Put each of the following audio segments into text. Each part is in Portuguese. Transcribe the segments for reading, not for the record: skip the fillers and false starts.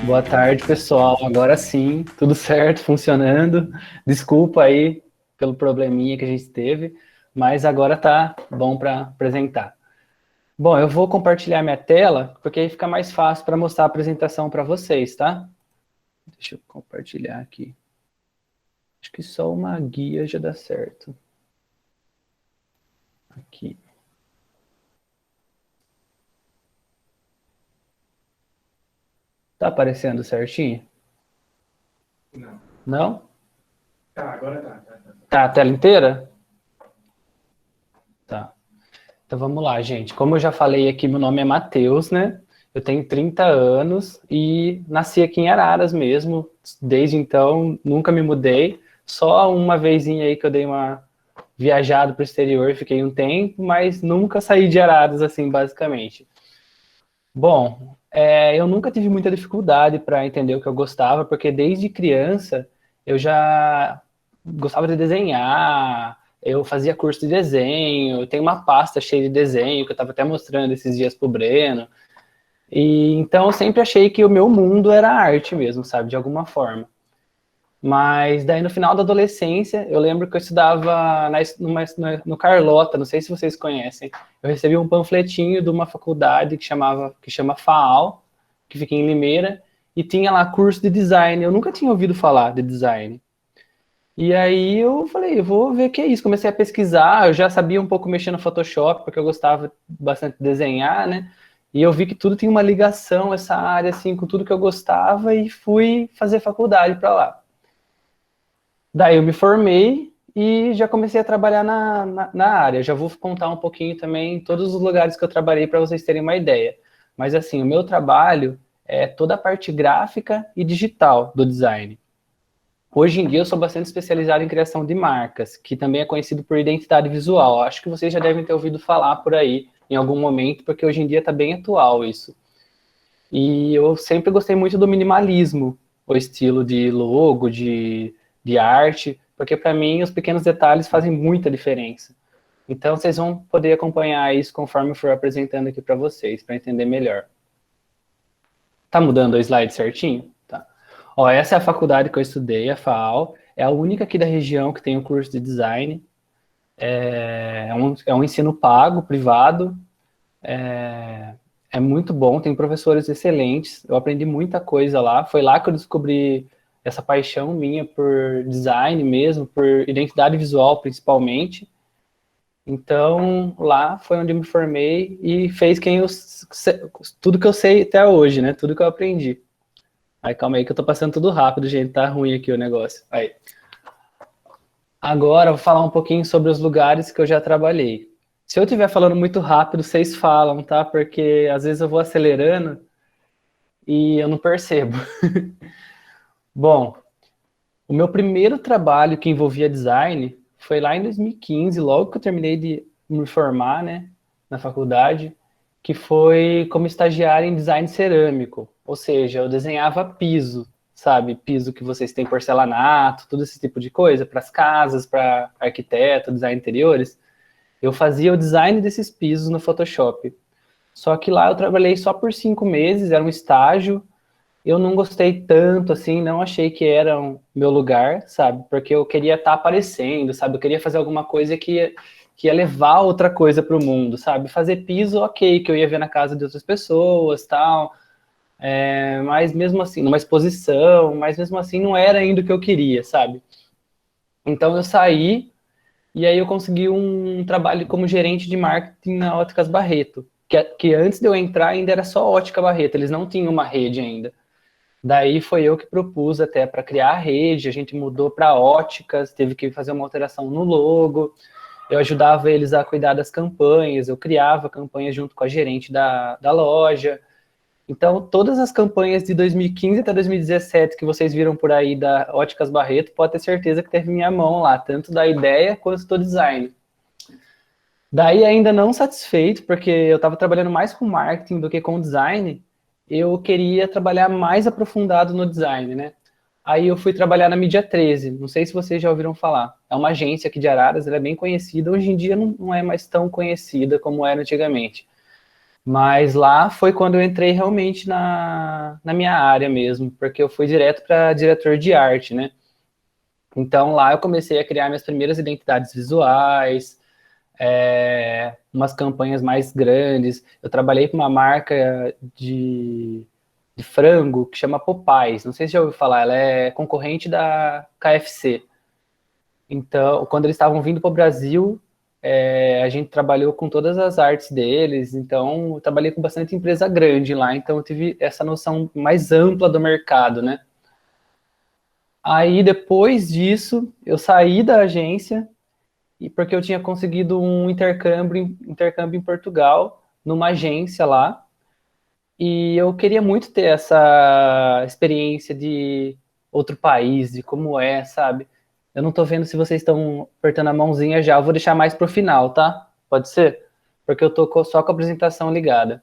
Boa tarde, pessoal. Agora sim, tudo certo, funcionando. Desculpa aí pelo probleminha que a gente teve, mas agora tá bom para apresentar. Bom, eu vou compartilhar minha tela, porque aí fica mais fácil para mostrar a apresentação para vocês, tá? Deixa eu compartilhar aqui. Acho que só uma guia já dá certo. Aqui. Tá aparecendo certinho? Não. Não? Tá, agora tá. Tá a tela inteira? Tá. Então vamos lá, gente. Como eu já falei aqui, meu nome é Matheus, né? Eu tenho 30 anos e nasci aqui em Araras mesmo. Desde então, nunca me mudei. Só uma vezinha aí que eu dei uma viajada para o exterior, fiquei um tempo, mas nunca saí de Araras, assim, basicamente. Bom, eu nunca tive muita dificuldade para entender o que eu gostava, porque desde criança eu já gostava de desenhar, eu fazia curso de desenho, eu tenho uma pasta cheia de desenho que eu estava até mostrando esses dias pro Breno. E então eu sempre achei que o meu mundo era arte mesmo, sabe, de alguma forma. Mas daí no final da adolescência, eu lembro que eu estudava no Carlota, não sei se vocês conhecem. Eu recebi um panfletinho de uma faculdade que chama FAAL, que fica em Limeira, e tinha lá curso de design. Eu nunca tinha ouvido falar de design. E aí eu falei, eu vou ver o que é isso. Comecei a pesquisar, eu já sabia um pouco mexer no Photoshop, porque eu gostava bastante de desenhar, né? E eu vi que tudo tinha uma ligação, essa área, assim, com tudo que eu gostava, e fui fazer faculdade para lá. Daí eu me formei e já comecei a trabalhar na área. Já vou contar um pouquinho também todos os lugares que eu trabalhei para vocês terem uma ideia. Mas assim, o meu trabalho é toda a parte gráfica e digital do design. Hoje em dia eu sou bastante especializado em criação de marcas, que também é conhecido por identidade visual. Acho que vocês já devem ter ouvido falar por aí em algum momento, porque hoje em dia está bem atual isso. E eu sempre gostei muito do minimalismo, o estilo de logo, de arte, porque para mim os pequenos detalhes fazem muita diferença. Então vocês vão poder acompanhar isso conforme eu for apresentando aqui para vocês, para entender melhor. Tá mudando o slide certinho? Tá. Ó, essa é a faculdade que eu estudei, a FAAL. É a única aqui da região que tem o curso de design. É um ensino pago, privado. É muito bom, tem professores excelentes. Eu aprendi muita coisa lá. Foi lá que eu descobri essa paixão minha por design mesmo, por identidade visual principalmente. Então, lá foi onde eu me formei e fez tudo que eu sei até hoje, né? Tudo que eu aprendi. Aí, calma aí que eu tô passando tudo rápido, gente. Tá ruim aqui o negócio. Aí. Agora, eu vou falar um pouquinho sobre os lugares que eu já trabalhei. Se eu estiver falando muito rápido, vocês falam, tá? Porque às vezes eu vou acelerando e eu não percebo. Bom, o meu primeiro trabalho que envolvia design foi lá em 2015, logo que eu terminei de me formar, né, na faculdade, que foi como estagiário em design cerâmico. Ou seja, eu desenhava piso, sabe? Piso que vocês têm porcelanato, todo esse tipo de coisa, para as casas, para arquiteto, design interiores. Eu fazia o design desses pisos no Photoshop. Só que lá eu trabalhei só por 5 meses, era um estágio, eu não gostei tanto, assim, não achei que era o meu lugar, sabe? Porque eu queria estar aparecendo, sabe? Eu queria fazer alguma coisa que ia levar outra coisa para o mundo, sabe? Fazer piso, ok, que eu ia ver na casa de outras pessoas, tal. Mas mesmo assim, numa exposição, mas mesmo assim não era ainda o que eu queria, sabe? Então eu saí e aí eu consegui um trabalho como gerente de marketing na Óticas Barreto, que antes de eu entrar ainda era só Ótica Barreto, eles não tinham uma rede ainda. Daí foi eu que propus até para criar a rede, a gente mudou para óticas, teve que fazer uma alteração no logo, eu ajudava eles a cuidar das campanhas, eu criava campanhas junto com a gerente da loja. Então, todas as campanhas de 2015 até 2017 que vocês viram por aí da Óticas Barreto, pode ter certeza que teve minha mão lá, tanto da ideia quanto do design. Daí, ainda não satisfeito, porque eu estava trabalhando mais com marketing do que com design, eu queria trabalhar mais aprofundado no design, né? Aí eu fui trabalhar na Mídia 13, não sei se vocês já ouviram falar. É uma agência aqui de Araras, ela é bem conhecida, hoje em dia não é mais tão conhecida como era antigamente. Mas lá foi quando eu entrei realmente na minha área mesmo, porque eu fui direto para diretor de arte, né? Então lá eu comecei a criar minhas primeiras identidades visuais, umas campanhas mais grandes. Eu trabalhei com uma marca de frango que chama Popeyes. Não sei se já ouviu falar, ela é concorrente da KFC. Então, quando eles estavam vindo para o Brasil, a gente trabalhou com todas as artes deles. Então, eu trabalhei com bastante empresa grande lá. Então, eu tive essa noção mais ampla do mercado, né? Aí, depois disso, eu saí da agência e porque eu tinha conseguido um intercâmbio em Portugal, numa agência lá. E eu queria muito ter essa experiência de outro país, de como é, sabe? Eu não tô vendo se vocês estão apertando a mãozinha já. Eu vou deixar mais pro final, tá? Pode ser? Porque eu tô só com a apresentação ligada.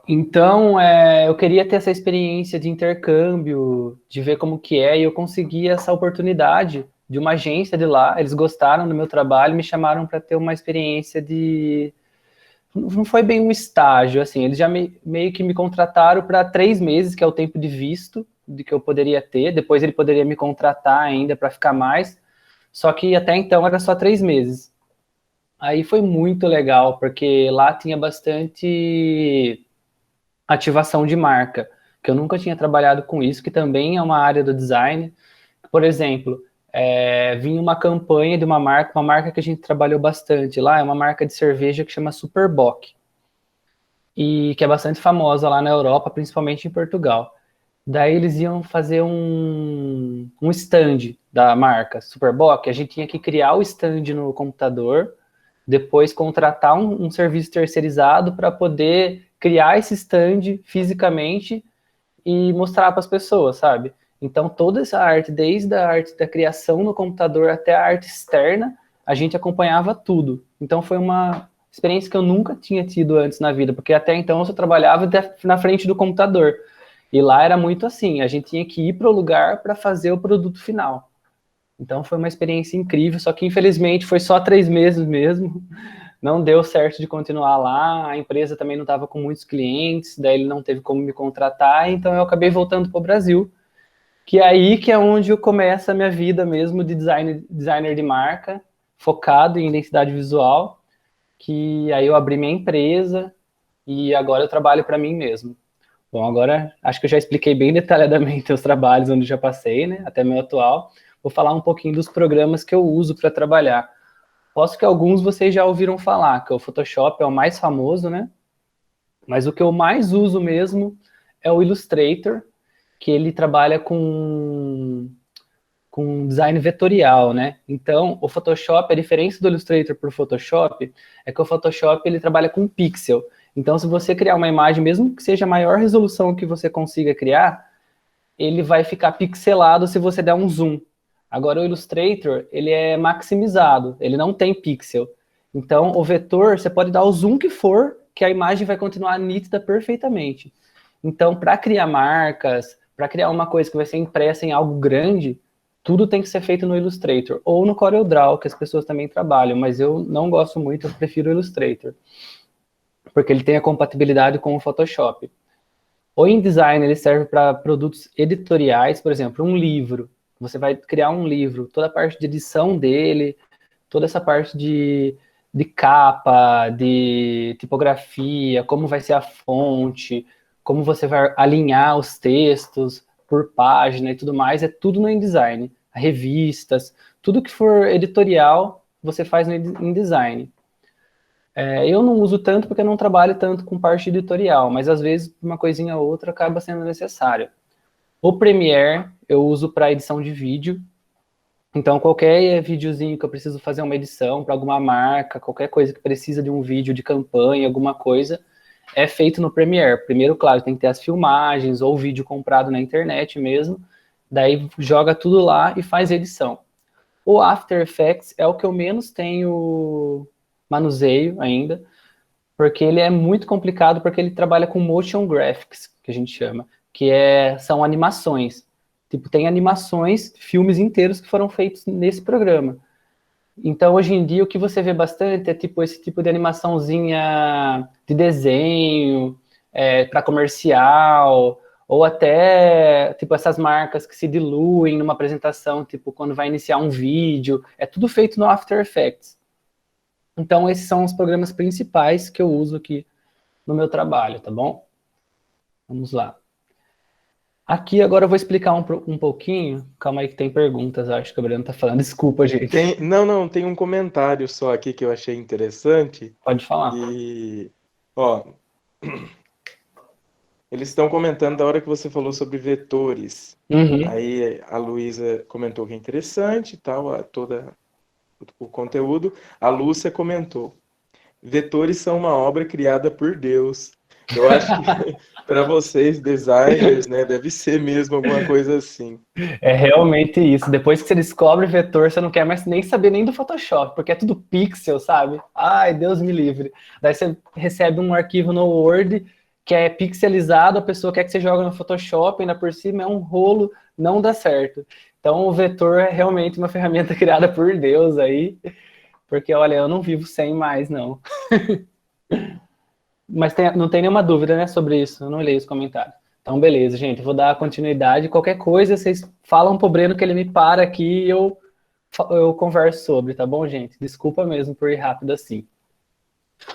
Então, eu queria ter essa experiência de intercâmbio, de ver como que é, e eu consegui essa oportunidade de uma agência de lá. Eles gostaram do meu trabalho, me chamaram para ter uma experiência de não foi bem um estágio, assim, eles já meio que me contrataram para 3 meses, que é o tempo de visto de que eu poderia ter, depois ele poderia me contratar ainda para ficar mais, só que até então era só 3 meses. Aí foi muito legal, porque lá tinha bastante ativação de marca, que eu nunca tinha trabalhado com isso, que também é uma área do design. Por exemplo, vinha uma campanha de uma marca que a gente trabalhou bastante lá, é uma marca de cerveja que chama Superboc, e que é bastante famosa lá na Europa, principalmente em Portugal. Daí eles iam fazer um stand da marca Superboc, a gente tinha que criar o stand no computador, depois contratar um serviço terceirizado para poder criar esse stand fisicamente e mostrar para as pessoas, sabe? Então toda essa arte, desde a arte da criação no computador até a arte externa, a gente acompanhava tudo. Então foi uma experiência que eu nunca tinha tido antes na vida, porque até então eu só trabalhava na frente do computador. E lá era muito assim, a gente tinha que ir para o lugar para fazer o produto final. Então foi uma experiência incrível, só que infelizmente foi só 3 meses mesmo. Não deu certo de continuar lá, a empresa também não estava com muitos clientes, daí ele não teve como me contratar, então eu acabei voltando para o Brasil, que é aí que é onde começa a minha vida mesmo de designer de marca, focado em identidade visual, que aí eu abri minha empresa e agora eu trabalho para mim mesmo. Bom, agora acho que eu já expliquei bem detalhadamente os trabalhos onde eu já passei, né, até meu atual. Vou falar um pouquinho dos programas que eu uso para trabalhar. Posso que alguns vocês já ouviram falar, que o Photoshop é o mais famoso, né? Mas o que eu mais uso mesmo é o Illustrator, que ele trabalha com design vetorial, né? Então, o Photoshop, a diferença do Illustrator para o Photoshop é que o Photoshop ele trabalha com pixel. Então, se você criar uma imagem, mesmo que seja a maior resolução que você consiga criar, ele vai ficar pixelado se você der um zoom. Agora, o Illustrator, ele é maximizado, ele não tem pixel. Então, o vetor, você pode dar o zoom que for, que a imagem vai continuar nítida perfeitamente. Então, para criar marcas, para criar uma coisa que vai ser impressa em algo grande, tudo tem que ser feito no Illustrator. Ou no CorelDRAW, que as pessoas também trabalham, mas eu não gosto muito, eu prefiro o Illustrator. Porque ele tem a compatibilidade com o Photoshop. O InDesign ele serve para produtos editoriais, por exemplo, um livro. Você vai criar um livro, toda a parte de edição dele, toda essa parte de capa, de tipografia, como vai ser a fonte, como você vai alinhar os textos por página e tudo mais, é tudo no InDesign. Revistas, tudo que for editorial, você faz no InDesign. Eu não uso tanto porque eu não trabalho tanto com parte editorial, mas às vezes uma coisinha ou outra acaba sendo necessária. O Premiere eu uso para edição de vídeo, então qualquer videozinho que eu preciso fazer uma edição para alguma marca, qualquer coisa que precisa de um vídeo de campanha, alguma coisa, é feito no Premiere. Primeiro, claro, tem que ter as filmagens ou o vídeo comprado na internet mesmo, daí joga tudo lá e faz edição. O After Effects é o que eu menos tenho manuseio ainda, porque ele é muito complicado, porque ele trabalha com motion graphics, que a gente chama. são animações. Tipo, tem animações, filmes inteiros que foram feitos nesse programa. Então, hoje em dia, o que você vê bastante é tipo esse tipo de animaçãozinha de desenho, para comercial, ou até tipo essas marcas que se diluem numa apresentação, tipo quando vai iniciar um vídeo. É tudo feito no After Effects. Então, esses são os programas principais que eu uso aqui no meu trabalho, tá bom? Vamos lá. Aqui agora eu vou explicar um pouquinho. Calma aí que tem perguntas, acho que o Breno tá falando. Desculpa, gente. Não, tem um comentário só aqui que eu achei interessante. Pode falar. E, ó, eles estão comentando da hora que você falou sobre vetores. Uhum. Aí a Luísa comentou que é interessante e tal, toda o conteúdo. A Lúcia comentou: vetores são uma obra criada por Deus. Eu acho que para vocês, designers, né, deve ser mesmo alguma coisa assim. É realmente isso. Depois que você descobre vetor, você não quer mais nem saber nem do Photoshop, porque é tudo pixel, sabe? Ai, Deus me livre. Daí você recebe um arquivo no Word que é pixelizado, a pessoa quer que você jogue no Photoshop, ainda por cima é um rolo, não dá certo. Então o vetor é realmente uma ferramenta criada por Deus aí, porque olha, eu não vivo sem mais, não. Mas não tem nenhuma dúvida, né, sobre isso. Eu não olhei os comentários. Então, beleza, gente. Eu vou dar continuidade. Qualquer coisa, vocês falam pro Breno que ele me para aqui e eu converso sobre, tá bom, gente? Desculpa mesmo por ir rápido assim.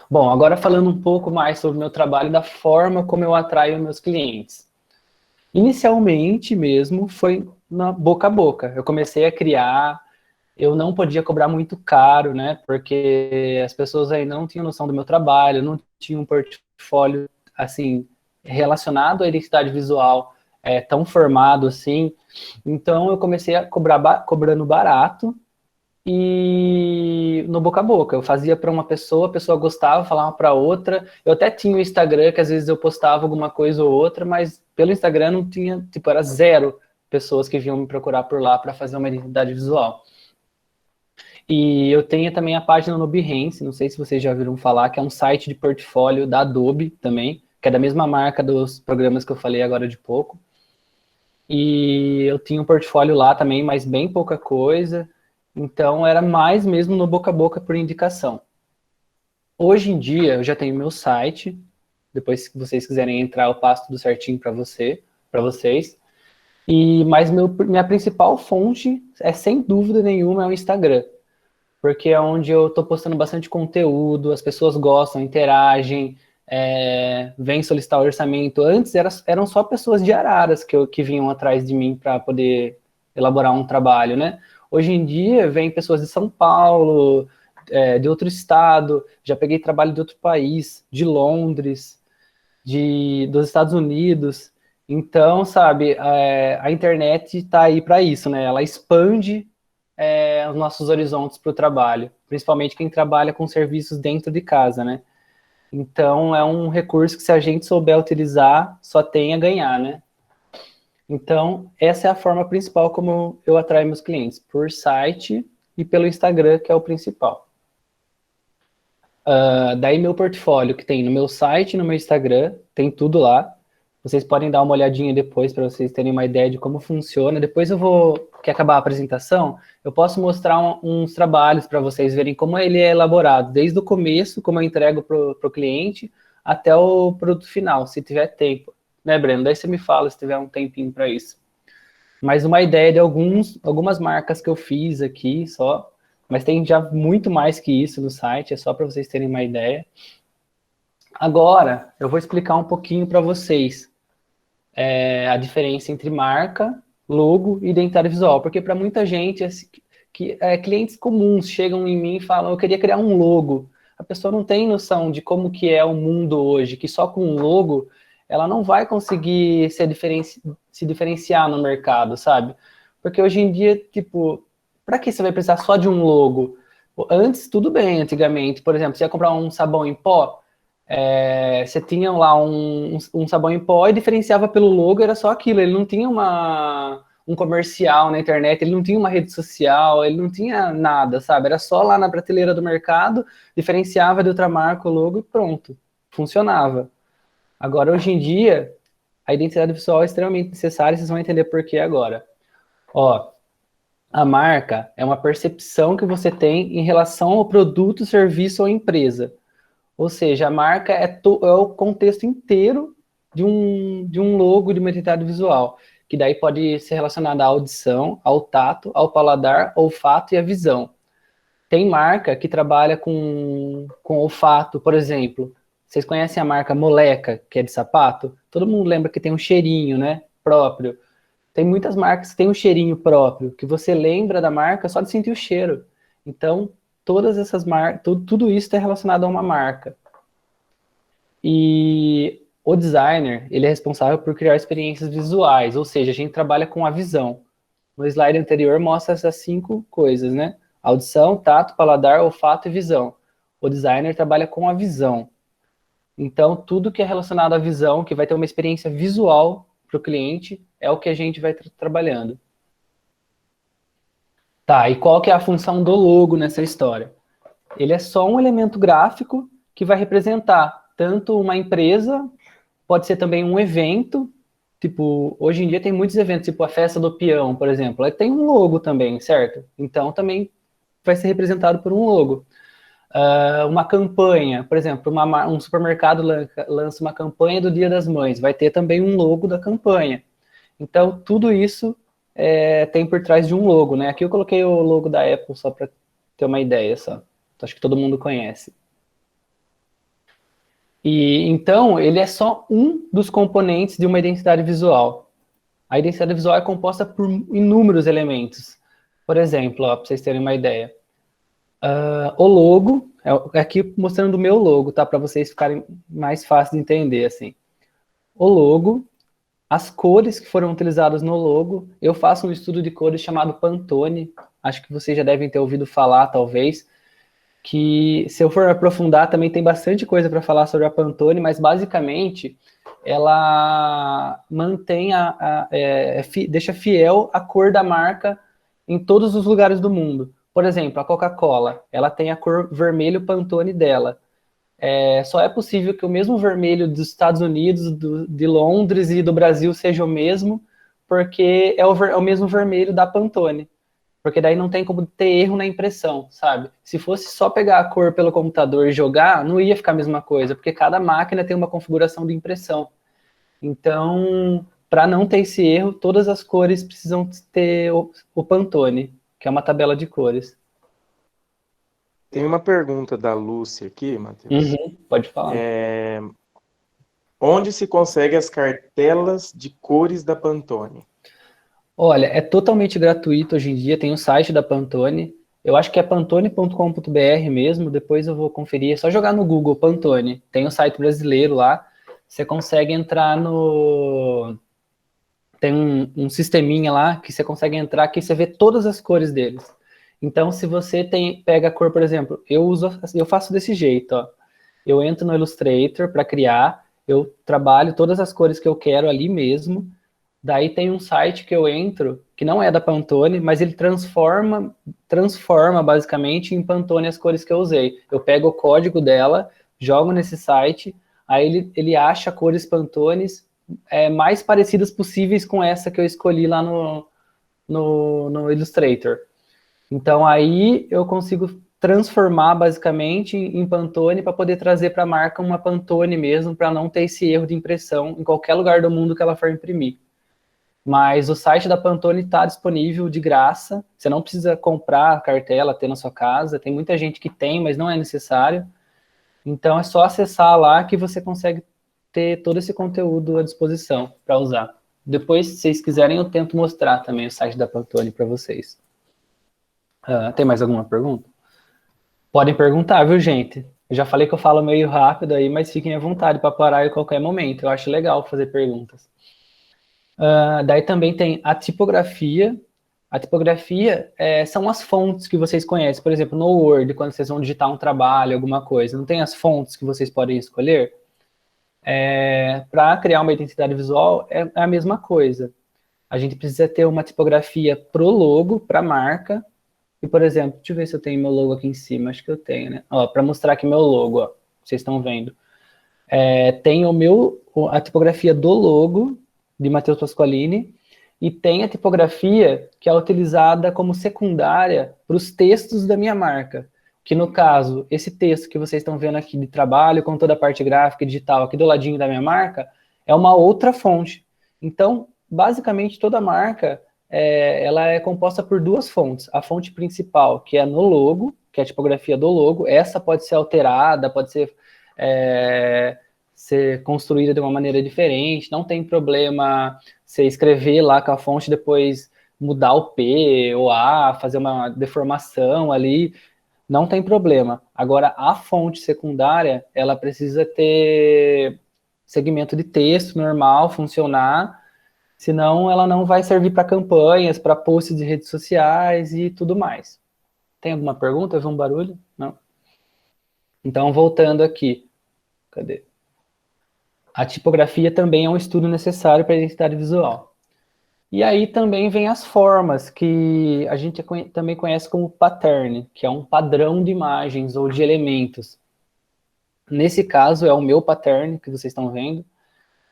Bom, agora falando um pouco mais sobre o meu trabalho, da forma como eu atraio meus clientes. Inicialmente mesmo foi na boca a boca. Eu comecei a criar, eu não podia cobrar muito caro, né? Porque as pessoas aí não tinham noção do meu trabalho, não tinham um portfólio, assim, relacionado à identidade visual tão formado assim. Então eu comecei a cobrando barato e no boca a boca. Eu fazia para uma pessoa, a pessoa gostava, falava para outra. Eu até tinha o Instagram, que às vezes eu postava alguma coisa ou outra, mas pelo Instagram não tinha, tipo, era zero pessoas que vinham me procurar por lá para fazer uma identidade visual. E eu tenho também a página no Behance, não sei se vocês já ouviram falar, que é um site de portfólio da Adobe também, que é da mesma marca dos programas que eu falei agora de pouco. E eu tinha um portfólio lá também, mas bem pouca coisa. Então era mais mesmo no boca a boca por indicação. Hoje em dia eu já tenho meu site. Depois, se vocês quiserem entrar, eu passo tudo certinho para vocês. Mas minha principal fonte sem dúvida nenhuma, é o Instagram. Porque é onde eu estou postando bastante conteúdo, as pessoas gostam, interagem, vêm solicitar orçamento. Antes eram só pessoas de Araras que vinham atrás de mim para poder elaborar um trabalho, né? Hoje em dia vem pessoas de São Paulo, de outro estado, já peguei trabalho de outro país, de Londres, dos Estados Unidos. Então, sabe, a internet está aí para isso, né? Ela expande os nossos horizontes para o trabalho, principalmente quem trabalha com serviços dentro de casa, né? Então, é um recurso que, se a gente souber utilizar, só tem a ganhar, né? Então, essa é a forma principal como eu atraio meus clientes, por site e pelo Instagram, que é o principal. Daí, meu portfólio, que tem no meu site e no meu Instagram, tem tudo lá. Vocês podem dar uma olhadinha depois para vocês terem uma ideia de como funciona. Depois que acabar a apresentação, eu posso mostrar uns trabalhos para vocês verem como ele é elaborado, desde o começo, como eu entrego para o cliente, até o produto final, se tiver tempo. Né, Breno? Daí você me fala se tiver um tempinho para isso. Mas uma ideia de algumas marcas que eu fiz aqui só, mas tem já muito mais que isso no site, é só para vocês terem uma ideia. Agora, eu vou explicar um pouquinho para vocês a diferença entre marca, logo e identidade visual, porque para muita gente, clientes comuns chegam em mim e falam, eu queria criar um logo. A pessoa não tem noção de como que é o mundo hoje, que só com um logo ela não vai conseguir se diferenciar no mercado, sabe? Porque hoje em dia, tipo, para que você vai precisar só de um logo? Antes, tudo bem, antigamente. Por exemplo, você ia comprar um sabão em pó, você tinha lá um sabão em pó e diferenciava pelo logo, era só aquilo. Ele não tinha um comercial na internet, ele não tinha uma rede social, ele não tinha nada, sabe? Era só lá na prateleira do mercado, diferenciava de outra marca o logo e pronto. Funcionava. Agora, hoje em dia, a identidade visual é extremamente necessária, vocês vão entender por que agora. Ó, a marca é uma percepção que você tem em relação ao produto, serviço ou empresa. Ou seja, a marca é o contexto inteiro de um logo, de uma identidade visual, que daí pode ser relacionada à audição, ao tato, ao paladar, ao olfato e à visão. Tem marca que trabalha com olfato, por exemplo. Vocês conhecem a marca Moleca, que é de sapato? Todo mundo lembra que tem um cheirinho, né, próprio. Tem muitas marcas que têm um cheirinho próprio, que você lembra da marca só de sentir o cheiro. Então, todas essas marcas, tudo isso é relacionado a uma marca. E o designer, ele é responsável por criar experiências visuais, ou seja, a gente trabalha com a visão. No slide anterior mostra essas 5 coisas, né? Audição, tato, paladar, olfato e visão. O designer trabalha com a visão. Então, tudo que é relacionado à visão, que vai ter uma experiência visual para o cliente, é o que a gente vai trabalhando. Tá, e qual que é a função do logo nessa história? Ele é só um elemento gráfico que vai representar tanto uma empresa, pode ser também um evento, tipo, hoje em dia tem muitos eventos, tipo a festa do peão, por exemplo, aí tem um logo também, certo? Então também vai ser representado por um logo. Uma campanha, por exemplo, um supermercado lança uma campanha do Dia das Mães, vai ter também um logo da campanha. Então, tudo isso tem por trás de um logo, né? Aqui eu coloquei o logo da Apple só para ter uma ideia, só. Acho que todo mundo conhece. E então, ele é só um dos componentes de uma identidade visual. A identidade visual é composta por inúmeros elementos. Por exemplo, para vocês terem uma ideia, o logo, aqui mostrando o meu logo, tá? Para vocês ficarem mais fácil de entender, assim. O logo, as cores que foram utilizadas no logo, eu faço um estudo de cores chamado Pantone, acho que vocês já devem ter ouvido falar, talvez, que se eu for aprofundar, também tem bastante coisa para falar sobre a Pantone, mas basicamente ela mantém deixa fiel a cor da marca em todos os lugares do mundo. Por exemplo, a Coca-Cola, ela tem a cor vermelho Pantone dela. Só é possível que o mesmo vermelho dos Estados Unidos, de Londres e do Brasil seja o mesmo, porque é o mesmo vermelho da Pantone. Porque daí não tem como ter erro na impressão, sabe? Se fosse só pegar a cor pelo computador e jogar, não ia ficar a mesma coisa, porque cada máquina tem uma configuração de impressão. Então, para não ter esse erro, todas as cores precisam ter o Pantone, que é uma tabela de cores. Tem uma pergunta da Lúcia aqui, Matheus. Pode falar. Onde se consegue as cartelas de cores da Pantone? Olha, é totalmente gratuito hoje em dia, tem o site da Pantone, eu acho que é pantone.com.br mesmo, depois eu vou conferir, é só jogar no Google Pantone, tem o site brasileiro lá, você consegue entrar tem um sisteminha lá que você consegue entrar que você vê todas as cores deles. Então, se você pega a cor, por exemplo, eu faço desse jeito, ó. Eu entro no Illustrator para criar, eu trabalho todas as cores que eu quero ali mesmo. Daí tem um site que eu entro, que não é da Pantone, mas ele transforma basicamente em Pantone as cores que eu usei. Eu pego o código dela, jogo nesse site, aí ele acha cores Pantones mais parecidas possíveis com essa que eu escolhi lá no Illustrator. Então aí eu consigo transformar basicamente em Pantone para poder trazer para a marca uma Pantone mesmo, para não ter esse erro de impressão em qualquer lugar do mundo que ela for imprimir. Mas o site da Pantone está disponível de graça, você não precisa comprar a cartela, ter na sua casa, tem muita gente que tem, mas não é necessário. Então é só acessar lá que você consegue ter todo esse conteúdo à disposição para usar. Depois, se vocês quiserem, eu tento mostrar também o site da Pantone para vocês. Tem mais alguma pergunta? Podem perguntar, viu, gente? Eu já falei que eu falo meio rápido aí, mas fiquem à vontade para parar em qualquer momento. Eu acho legal fazer perguntas. Daí também tem a tipografia. A tipografia são as fontes que vocês conhecem. Por exemplo, no Word, quando vocês vão digitar um trabalho, alguma coisa, não tem as fontes que vocês podem escolher? Para criar uma identidade visual, é a mesma coisa. A gente precisa ter uma tipografia pro logo, para a marca. E, por exemplo, deixa eu ver se eu tenho meu logo aqui em cima. Acho que eu tenho, né? Para mostrar aqui meu logo, ó, vocês estão vendo. Tem a tipografia do logo, de Matheus Pasqualini, e tem a tipografia que é utilizada como secundária para os textos da minha marca, que no caso, esse texto que vocês estão vendo aqui de trabalho, com toda a parte gráfica e digital aqui do ladinho da minha marca, é uma outra fonte. Então, basicamente, toda marca, ela é composta por duas fontes. A fonte principal, que é no logo, que é a tipografia do logo, essa pode ser alterada, pode ser construída de uma maneira diferente, não tem problema você escrever lá com a fonte, depois mudar o P ou A, fazer uma deformação ali, não tem problema. Agora, a fonte secundária, ela precisa ter segmento de texto normal, funcionar, senão ela não vai servir para campanhas, para posts de redes sociais e tudo mais. Tem alguma pergunta? Eu vi um barulho? Não? Então, voltando aqui. Cadê? A tipografia também é um estudo necessário para a identidade visual. E aí também vem as formas, que a gente também conhece como pattern, que é um padrão de imagens ou de elementos. Nesse caso, é o meu pattern, que vocês estão vendo,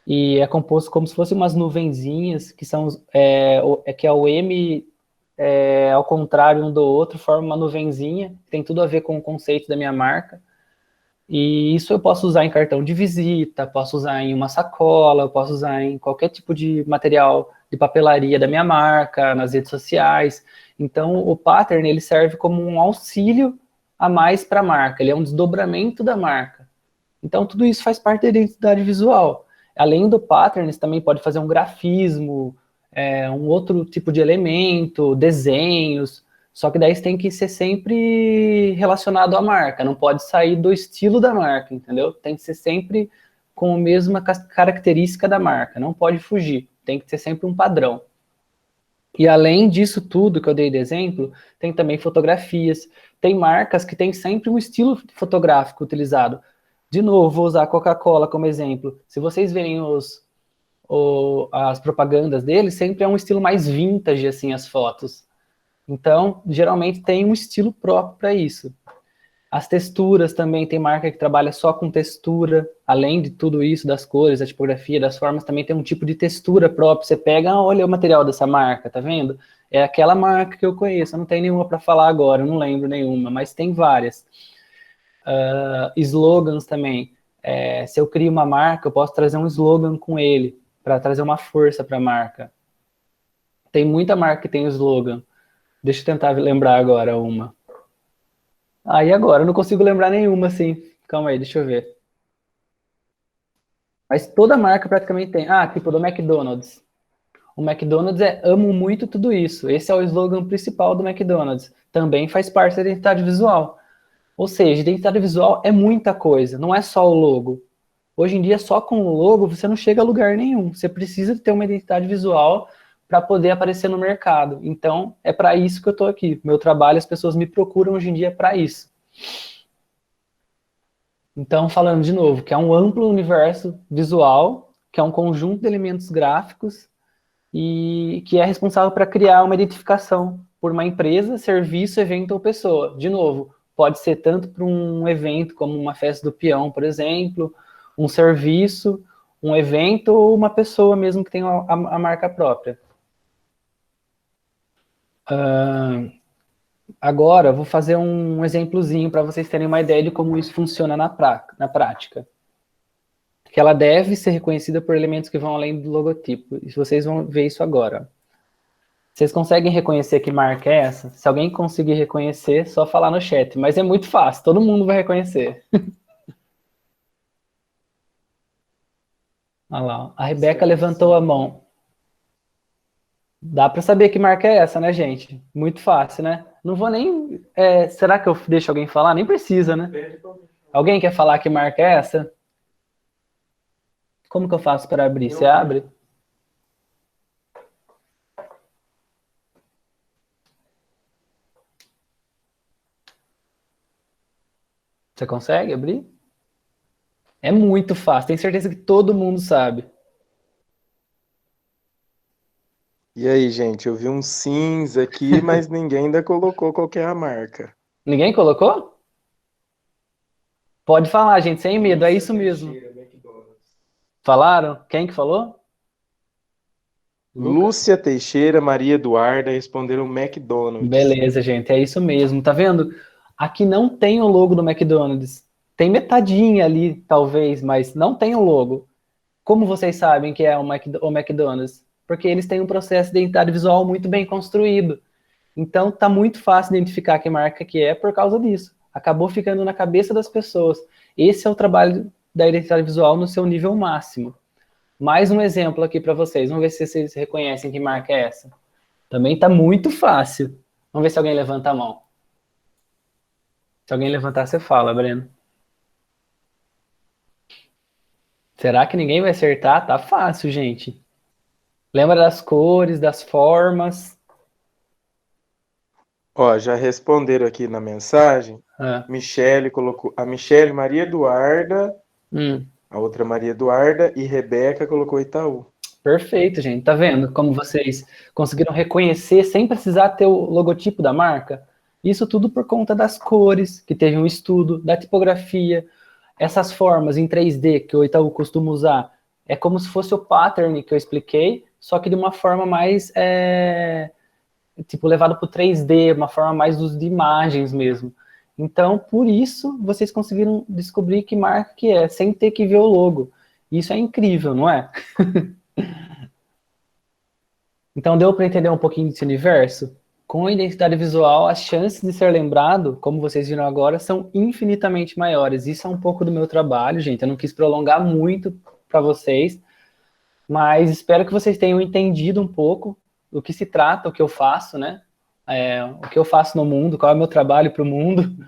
e é composto como se fossem umas nuvenzinhas, que são, que é o M ao contrário um do outro, forma uma nuvenzinha, tem tudo a ver com o conceito da minha marca. E isso eu posso usar em cartão de visita, posso usar em uma sacola, posso usar em qualquer tipo de material de papelaria da minha marca, nas redes sociais. Então, o pattern, ele serve como um auxílio a mais para a marca, ele é um desdobramento da marca. Então, tudo isso faz parte da identidade visual. Além do pattern, você também pode fazer um grafismo, um outro tipo de elemento, desenhos, só que daí você tem que ser sempre relacionado à marca, não pode sair do estilo da marca, entendeu? Tem que ser sempre com a mesma característica da marca, não pode fugir, tem que ser sempre um padrão. E além disso tudo que eu dei de exemplo, tem também fotografias, tem marcas que tem sempre um estilo fotográfico utilizado. De novo, vou usar a Coca-Cola como exemplo. Se vocês verem as propagandas deles, sempre é um estilo mais vintage, assim, as fotos. Então, geralmente tem um estilo próprio para isso. As texturas também, tem marca que trabalha só com textura, além de tudo isso, das cores, da tipografia, das formas, também tem um tipo de textura próprio. Você pega, olha o material dessa marca, tá vendo? É aquela marca que eu conheço, eu não tenho nenhuma para falar agora, eu não lembro nenhuma, mas tem várias. Slogans também. Se eu crio uma marca, eu posso trazer um slogan com ele, para trazer uma força para a marca. Tem muita marca que tem slogan. Deixa eu tentar lembrar agora uma. E agora? Eu não consigo lembrar nenhuma, assim. Calma aí, deixa eu ver. Mas toda marca praticamente tem. Tipo do McDonald's. O McDonald's amo muito tudo isso. Esse é o slogan principal do McDonald's. Também faz parte da identidade visual. Ou seja, identidade visual é muita coisa, não é só o logo. Hoje em dia, só com o logo, você não chega a lugar nenhum. Você precisa ter uma identidade visual para poder aparecer no mercado. Então, é para isso que eu estou aqui. Meu trabalho, as pessoas me procuram hoje em dia para isso. Então, falando de novo, que é um amplo universo visual, que é um conjunto de elementos gráficos e que é responsável para criar uma identificação por uma empresa, serviço, evento ou pessoa. De novo, pode ser tanto para um evento como uma festa do peão, por exemplo, um serviço, um evento ou uma pessoa mesmo que tenha a marca própria. Agora, eu vou fazer um exemplozinho para vocês terem uma ideia de como isso funciona na prática. Que ela deve ser reconhecida por elementos que vão além do logotipo. E vocês vão ver isso agora. Vocês conseguem reconhecer que marca é essa? Se alguém conseguir reconhecer, só falar no chat. Mas é muito fácil, todo mundo vai reconhecer. Olha lá, a Rebeca levantou a mão. Dá para saber que marca é essa, né, gente? Muito fácil, né? Não vou nem... será que eu deixo alguém falar? Nem precisa, né? Alguém quer falar que marca é essa? Como que eu faço para abrir? Você abre? Você consegue abrir? É muito fácil, tenho certeza que todo mundo sabe. E aí, gente, eu vi um cinza aqui, mas ninguém ainda colocou qual que é a marca. Ninguém colocou? Pode falar, gente, sem medo, é isso mesmo. Falaram? Quem que falou? Lúcia Teixeira, Maria Eduarda responderam McDonald's. Beleza, gente, é isso mesmo. Tá vendo? Aqui não tem o logo do McDonald's. Tem metadinha ali, talvez, mas não tem o logo. Como vocês sabem que é o McDonald's? Porque eles têm um processo de identidade visual muito bem construído. Então tá muito fácil identificar que marca que é por causa disso. Acabou ficando na cabeça das pessoas. Esse é o trabalho da identidade visual no seu nível máximo. Mais um exemplo aqui para vocês. Vamos ver se vocês reconhecem que marca é essa. Também tá muito fácil. Vamos ver se alguém levanta a mão. Se alguém levantar, você fala, Breno. Será que ninguém vai acertar? Tá fácil, gente. Lembra das cores, das formas. Ó, já responderam aqui na mensagem. Michele colocou. A Michele, Maria Eduarda, a outra Maria Eduarda e Rebeca colocou Itaú. Perfeito, gente. Tá vendo como vocês conseguiram reconhecer sem precisar ter o logotipo da marca? Isso tudo por conta das cores, que teve um estudo, da tipografia, essas formas em 3D que o Itaú costuma usar. É como se fosse o pattern que eu expliquei, só que de uma forma mais, tipo, levado para o 3D, uma forma mais de imagens mesmo. Então, por isso, vocês conseguiram descobrir que marca que é, sem ter que ver o logo. Isso é incrível, não é? Então, deu para entender um pouquinho desse universo? Com a identidade visual, as chances de ser lembrado, como vocês viram agora, são infinitamente maiores. Isso é um pouco do meu trabalho, gente. Eu não quis prolongar muito para vocês, mas espero que vocês tenham entendido um pouco do que se trata, o que eu faço, né? O que eu faço no mundo, qual é o meu trabalho para o mundo.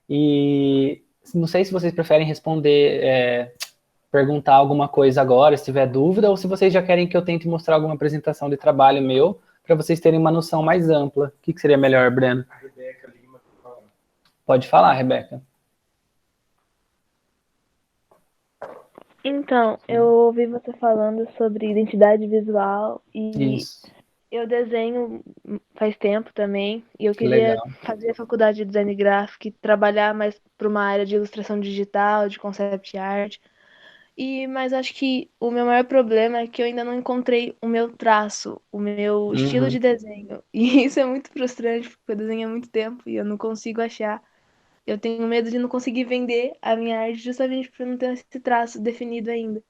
E não sei se vocês preferem responder, perguntar alguma coisa agora, se tiver dúvida, ou se vocês já querem que eu tente mostrar alguma apresentação de trabalho meu, para vocês terem uma noção mais ampla. O que seria melhor, Breno? A Rebeca Lima quer falar. Pode falar, Rebeca. Então, eu ouvi você falando sobre identidade visual e Isso. eu desenho faz tempo também, e eu queria Legal. fazer a faculdade de design gráfico e trabalhar mais para uma área de ilustração digital, de concept art. Mas acho que o meu maior problema é que eu ainda não encontrei o meu traço, o meu estilo de desenho. E isso é muito frustrante, porque eu desenho há muito tempo e eu não consigo achar. Eu tenho medo de não conseguir vender a minha arte justamente por não ter esse traço definido ainda.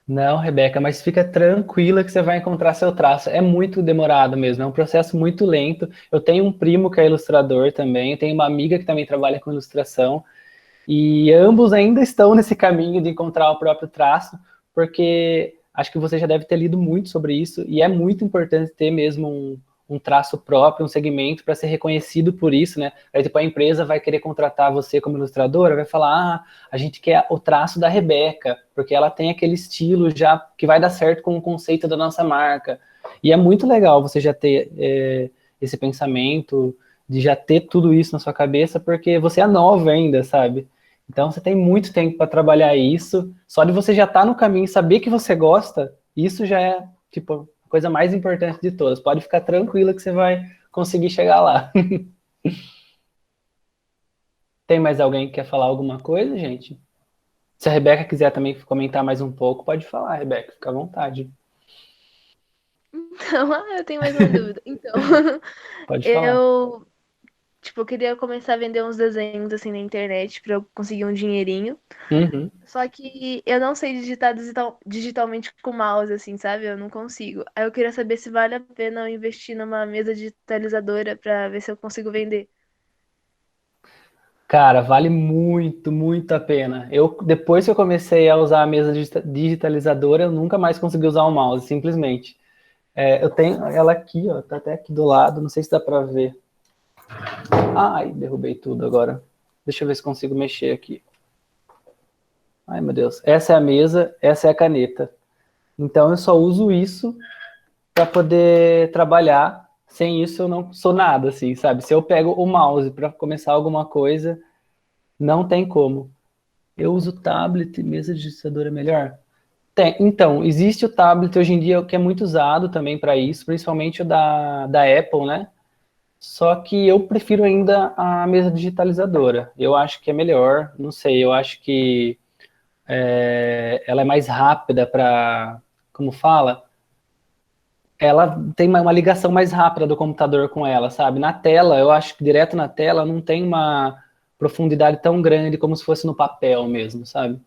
Não, Rebeca, mas fica tranquila que você vai encontrar seu traço. É muito demorado mesmo, é um processo muito lento. Eu tenho um primo que é ilustrador também, eu tenho uma amiga que também trabalha com ilustração, e ambos ainda estão nesse caminho de encontrar o próprio traço, porque acho que você já deve ter lido muito sobre isso, e é muito importante ter mesmo um traço próprio, um segmento para ser reconhecido por isso, né? Aí, tipo, a empresa vai querer contratar você como ilustradora, vai falar, a gente quer o traço da Rebeca, porque ela tem aquele estilo já que vai dar certo com o conceito da nossa marca. E é muito legal você já ter esse pensamento, de já ter tudo isso na sua cabeça, porque você é nova ainda, sabe? Então você tem muito tempo para trabalhar isso. Só de você já estar no caminho e saber que você gosta, isso já é, tipo, a coisa mais importante de todas. Pode ficar tranquila que você vai conseguir chegar lá. Tem mais alguém que quer falar alguma coisa, gente? Se a Rebeca quiser também comentar mais um pouco, pode falar, Rebeca, fica à vontade. Então, eu tenho mais uma dúvida. Então, Pode falar. eu queria começar a vender uns desenhos assim na internet para eu conseguir um dinheirinho. Uhum. Só que eu não sei digitar digitalmente com mouse, assim, sabe? Eu não consigo. Aí eu queria saber se vale a pena eu investir numa mesa digitalizadora para ver se eu consigo vender. Cara, vale muito, muito a pena. Depois que eu comecei a usar a mesa digitalizadora, eu nunca mais consegui usar o mouse, simplesmente. Eu tenho ela aqui, ó, tá até aqui do lado, não sei se dá pra ver. Ai, derrubei tudo agora. Deixa eu ver se consigo mexer aqui. Ai, meu Deus. Essa é a mesa, essa é a caneta. Então eu só uso isso para poder trabalhar. Sem isso eu não sou nada, assim, sabe? Se eu pego o mouse para começar alguma coisa, não tem como. Eu uso tablet, mesa digitalizadora é melhor? Então, existe o tablet hoje em dia que é muito usado também para isso, principalmente o da Apple, né? Só que eu prefiro ainda a mesa digitalizadora. Eu acho que é melhor, não sei, eu acho que ela é mais rápida para, como fala? ela tem uma ligação mais rápida do computador com ela, sabe? Na tela, eu acho que direto na tela não tem uma profundidade tão grande como se fosse no papel mesmo, sabe?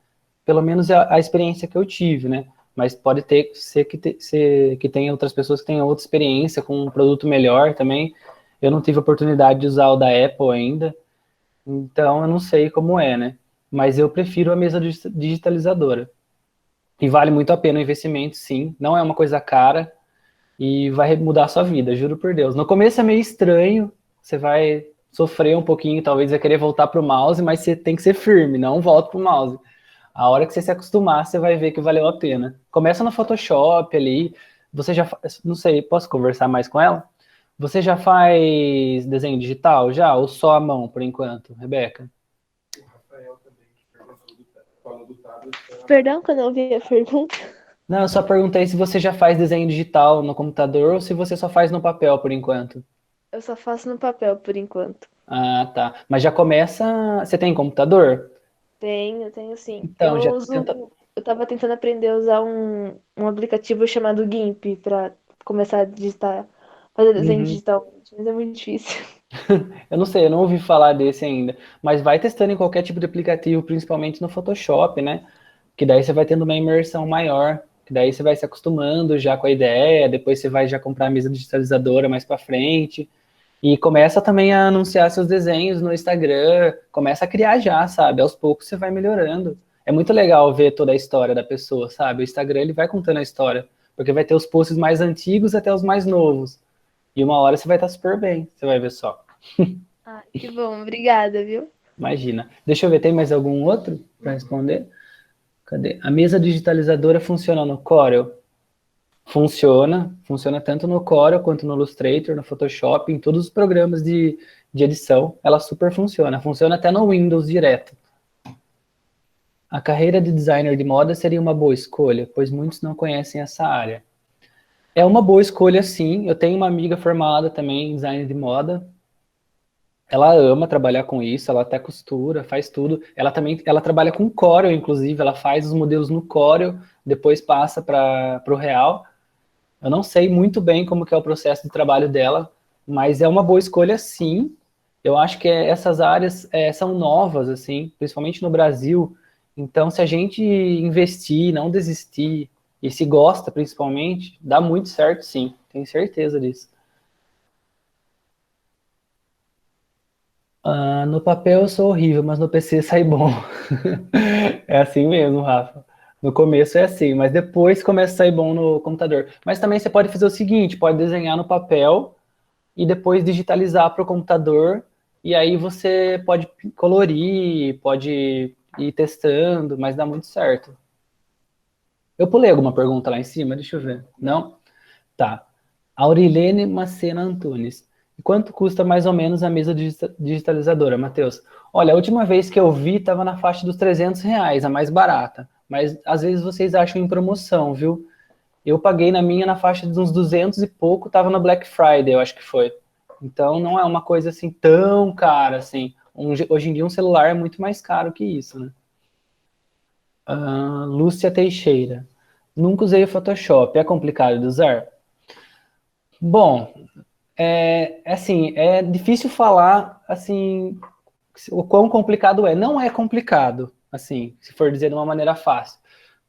Pelo menos é a experiência que eu tive, né? Mas pode ser que tenha outras pessoas que tenham outra experiência com um produto melhor também. Eu não tive oportunidade de usar o da Apple ainda, então eu não sei como é, né? Mas eu prefiro a mesa digitalizadora. E vale muito a pena o investimento, sim. Não é uma coisa cara e vai mudar a sua vida, juro por Deus. No começo é meio estranho, você vai sofrer um pouquinho, talvez vai querer voltar pro mouse, mas você tem que ser firme, não volta pro mouse. A hora que você se acostumar, você vai ver que valeu a pena. Começa no Photoshop ali, você já faz, não sei, posso conversar mais com ela? Você já faz desenho digital já ou só a mão por enquanto, Rebeca? O Rafael também, que perguntou falou do tablet. Perdão quando eu ouvi a pergunta. Não, eu só perguntei se você já faz desenho digital no computador ou se você só faz no papel por enquanto. Eu só faço no papel por enquanto. Ah, tá. Mas já começa. Você tem computador? Tenho sim. Então, já tenta. Eu tava tentando aprender a usar um aplicativo chamado GIMP pra começar a digitar, fazer desenho Uhum. digital, mas é muito difícil. Eu não sei, eu não ouvi falar desse ainda. Mas vai testando em qualquer tipo de aplicativo, principalmente no Photoshop, né? Que daí você vai tendo uma imersão maior. Que daí você vai se acostumando já com a ideia. Depois você vai já comprar a mesa digitalizadora mais pra frente. E começa também a anunciar seus desenhos no Instagram, começa a criar já, sabe? Aos poucos você vai melhorando. É muito legal ver toda a história da pessoa, sabe? O Instagram ele vai contando a história, porque vai ter os posts mais antigos até os mais novos. E uma hora você vai estar super bem, você vai ver só. Ah, que bom, obrigada, viu? Imagina. Deixa eu ver, tem mais algum outro para responder? Cadê? A mesa digitalizadora funciona no Corel? Funciona tanto no Corel quanto no Illustrator, no Photoshop, em todos os programas de edição, ela super funciona até no Windows direto. A carreira de designer de moda seria uma boa escolha, pois muitos não conhecem essa área. É uma boa escolha, sim. Eu tenho uma amiga formada também em design de moda. Ela ama trabalhar com isso, ela até costura, faz tudo. Ela trabalha com Corel, inclusive, ela faz os modelos no Corel, depois passa para o Real. Eu não sei muito bem como que é o processo de trabalho dela, mas é uma boa escolha, sim. Eu acho que essas áreas são novas, assim, principalmente no Brasil. Então, se a gente investir, não desistir, e se gosta, principalmente, dá muito certo, sim. Tenho certeza disso. Ah, no papel eu sou horrível, mas no PC sai bom. É assim mesmo, Rafa. No começo é assim, mas depois começa a sair bom no computador. Mas também você pode fazer o seguinte, pode desenhar no papel e depois digitalizar para o computador, e aí você pode colorir, pode ir testando, mas dá muito certo. Eu pulei alguma pergunta lá em cima, deixa eu ver. Não? Tá. Aurilene Macena Antunes. E quanto custa mais ou menos a mesa digitalizadora, Matheus? Olha, a última vez que eu vi estava na faixa dos R$ 300, a mais barata. Mas às vezes vocês acham em promoção, viu? Eu paguei na minha na faixa de uns 200 e pouco, estava na Black Friday, eu acho que foi. Então não é uma coisa assim tão cara assim. Hoje em dia um celular é muito mais caro que isso, né? Lúcia Teixeira. Nunca usei o Photoshop, é complicado de usar? Bom, assim, é difícil falar assim o quão complicado é. Não é complicado, assim, se for dizer de uma maneira fácil,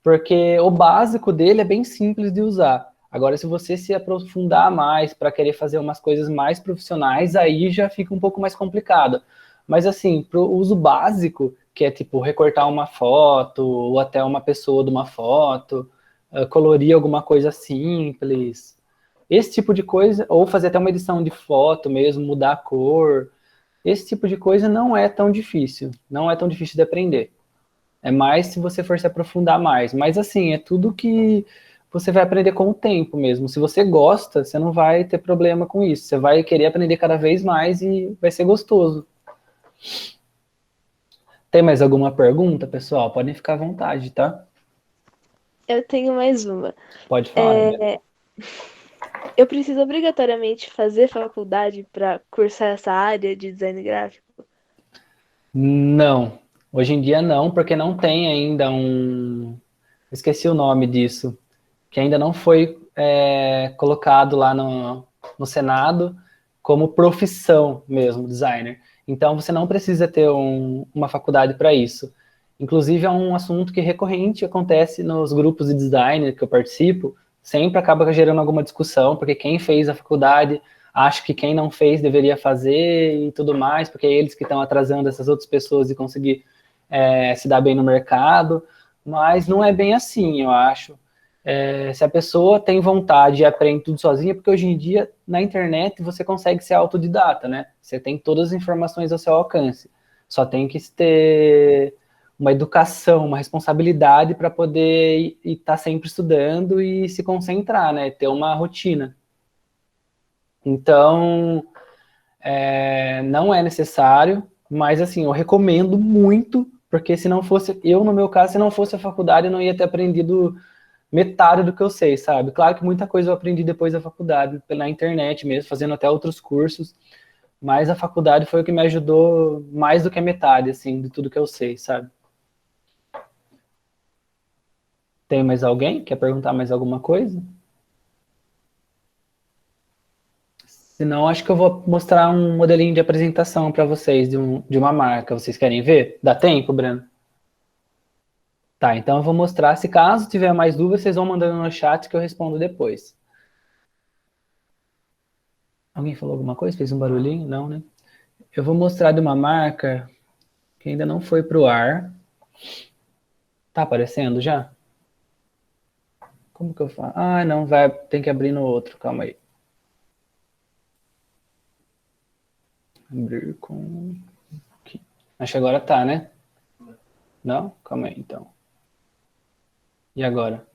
porque o básico dele é bem simples de usar. Agora, se você se aprofundar mais para querer fazer umas coisas mais profissionais, aí já fica um pouco mais complicado. Mas assim, para o uso básico, que é tipo recortar uma foto ou até uma pessoa de uma foto, colorir alguma coisa simples, esse tipo de coisa, ou fazer até uma edição de foto mesmo, mudar a cor, esse tipo de coisa não é tão difícil, não é tão difícil de aprender. É mais se você for se aprofundar mais. Mas assim, é tudo que você vai aprender com o tempo mesmo. Se você gosta, você não vai ter problema com isso. Você vai querer aprender cada vez mais e vai ser gostoso. Tem mais alguma pergunta, pessoal? Podem ficar à vontade, tá? Eu tenho mais uma. Pode falar, Rebeca. É, eu preciso obrigatoriamente fazer faculdade para cursar essa área de design gráfico? Não. Hoje em dia não, porque não tem ainda um. Esqueci o nome disso. Que ainda não foi colocado lá no Senado como profissão mesmo, designer. Então, você não precisa ter uma faculdade para isso. Inclusive, é um assunto que recorrente acontece nos grupos de design que eu participo, sempre acaba gerando alguma discussão, porque quem fez a faculdade acha que quem não fez deveria fazer e tudo mais, porque é eles que estão atrasando essas outras pessoas de conseguir se dar bem no mercado, mas não é bem assim, eu acho. Se a pessoa tem vontade e aprende tudo sozinha, porque hoje em dia, na internet, você consegue ser autodidata, né? Você tem todas as informações ao seu alcance. Só tem que ter uma educação, uma responsabilidade para poder estar sempre estudando e se concentrar, né? Ter uma rotina. Então, não é necessário, mas assim, eu recomendo muito, porque se não fosse, eu no meu caso, se não fosse a faculdade, eu não ia ter aprendido metade do que eu sei, sabe? Claro que muita coisa eu aprendi depois da faculdade, na internet mesmo, fazendo até outros cursos, mas a faculdade foi o que me ajudou mais do que a metade, assim, de tudo que eu sei, sabe? Tem mais alguém? Quer perguntar mais alguma coisa? Senão, acho que eu vou mostrar um modelinho de apresentação para vocês de uma marca. Vocês querem ver? Dá tempo, Breno? Tá, então eu vou mostrar. Se caso tiver mais dúvidas, vocês vão mandando no chat que eu respondo depois. Alguém falou alguma coisa? Fez um barulhinho? Não, né? Eu vou mostrar de uma marca que ainda não foi pro ar. Tá aparecendo já? Como que eu faço? Ah, não, tem que abrir no outro. Calma aí. Abrir com... Aqui. Acho que agora tá, né? Não? Calma aí, então. E agora?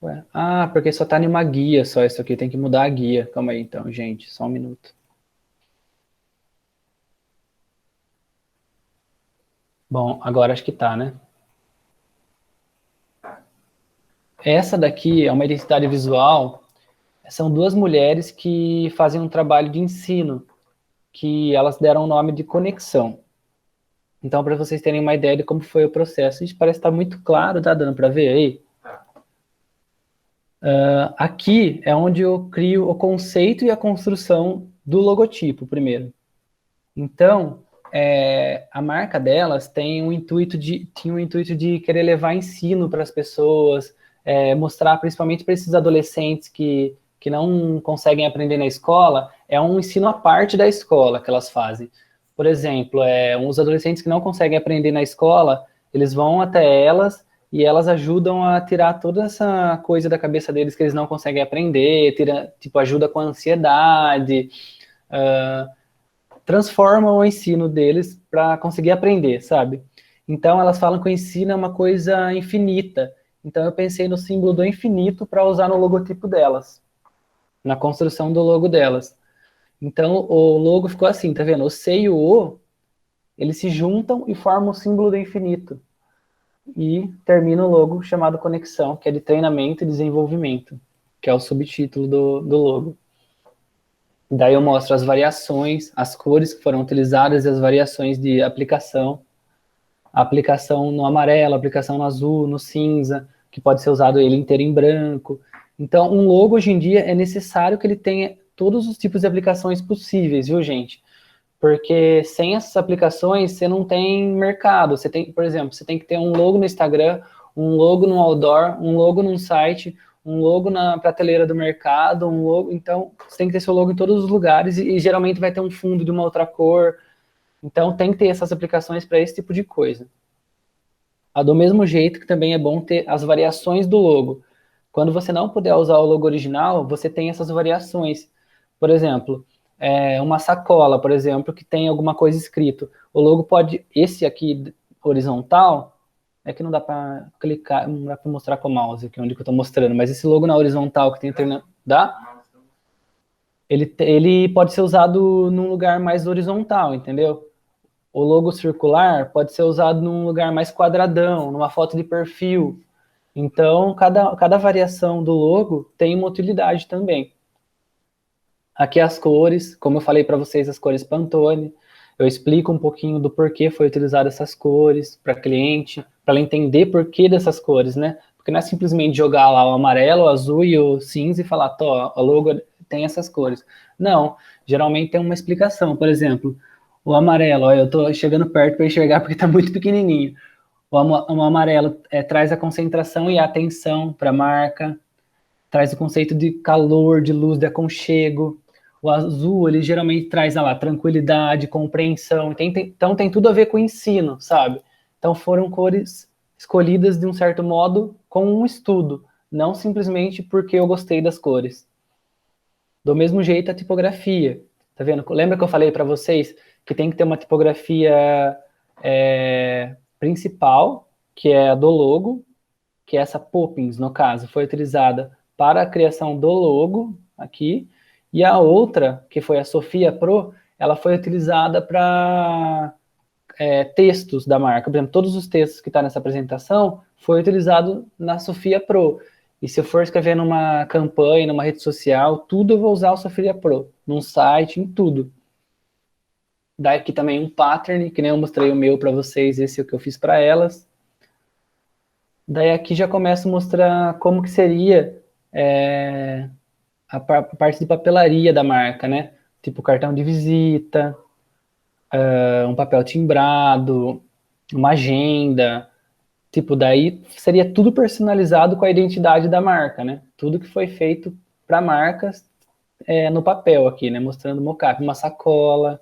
Ué. Ah, porque só tá em uma guia só isso aqui. Tem que mudar a guia. Calma aí, então, gente. Só um minuto. Bom, agora acho que tá, né? Essa daqui é uma identidade visual. São duas mulheres que fazem um trabalho de ensino, que elas deram o nome de Conexão. Então, para vocês terem uma ideia de como foi o processo, isso parece estar muito claro, tá dando para ver aí? Aqui é onde eu crio o conceito e a construção do logotipo, primeiro. Então, a marca delas tinha um intuito de querer levar ensino para as pessoas, mostrar principalmente para esses adolescentes que não conseguem aprender na escola, é um ensino à parte da escola que elas fazem. Por exemplo, os adolescentes que não conseguem aprender na escola, eles vão até elas e elas ajudam a tirar toda essa coisa da cabeça deles que eles não conseguem aprender, ajuda com a ansiedade, transformam o ensino deles para conseguir aprender, sabe? Então, elas falam que o ensino é uma coisa infinita. Então, eu pensei no símbolo do infinito para usar no logotipo delas, na construção do logo delas. Então, o logo ficou assim, tá vendo? O C e o O, eles se juntam e formam o símbolo do infinito. E termina o logo chamado Conexão, que é de treinamento e desenvolvimento, que é o subtítulo do logo. Daí eu mostro as variações, as cores que foram utilizadas e as variações de aplicação. A aplicação no amarelo, a aplicação no azul, no cinza, que pode ser usado ele inteiro em branco. Então, um logo hoje em dia é necessário que ele tenha todos os tipos de aplicações possíveis, viu, gente? Porque sem essas aplicações, você não tem mercado. Você tem, por exemplo, você tem que ter um logo no Instagram, um logo no outdoor, um logo num site, um logo na prateleira do mercado, um logo... Então, você tem que ter seu logo em todos os lugares e geralmente vai ter um fundo de uma outra cor. Então, tem que ter essas aplicações para esse tipo de coisa. Do mesmo jeito que também é bom ter as variações do logo. Quando você não puder usar o logo original, você tem essas variações. Por exemplo, uma sacola, por exemplo, que tem alguma coisa escrito. O logo pode... Esse aqui, horizontal, é que não dá para clicar, não dá para mostrar com o mouse aqui onde que eu estou mostrando, mas esse logo na horizontal que tem... Dá? Ele pode ser usado num lugar mais horizontal, entendeu? O logo circular pode ser usado num lugar mais quadradão, numa foto de perfil. Então, cada variação do logo tem uma utilidade também. Aqui as cores, como eu falei para vocês, as cores Pantone. Eu explico um pouquinho do porquê foi utilizado essas cores para cliente, para ela entender porquê dessas cores, né? Porque não é simplesmente jogar lá o amarelo, o azul e o cinza e falar, ó, o logo tem essas cores. Não, geralmente tem uma explicação. Por exemplo, o amarelo, ó, eu tô chegando perto para enxergar porque tá muito pequenininho. O amarelo traz a concentração e a atenção para a marca, traz o conceito de calor, de luz, de aconchego. O azul, ele geralmente traz lá, tranquilidade, compreensão. Então tem tudo a ver com o ensino, sabe? Então foram cores escolhidas de um certo modo com um estudo, não simplesmente porque eu gostei das cores. Do mesmo jeito a tipografia, tá vendo? Lembra que eu falei para vocês que tem que ter uma tipografia principal, que é a do logo, que é essa Poppins, no caso, foi utilizada para a criação do logo aqui, e a outra, que foi a Sofia Pro, ela foi utilizada para textos da marca. Por exemplo, todos os textos que estão nessa apresentação foi utilizado na Sofia Pro. E se eu for escrever numa campanha, numa rede social, tudo eu vou usar o Sofia Pro, num site, em tudo. Daí aqui também um pattern, que nem eu mostrei o meu para vocês, esse é o que eu fiz para elas. Daí aqui já começo a mostrar como que seria a parte de papelaria da marca, né? Tipo cartão de visita, um papel timbrado, uma agenda. Tipo, daí seria tudo personalizado com a identidade da marca, né? Tudo que foi feito para marcas no papel aqui, né? Mostrando o mockup, uma sacola.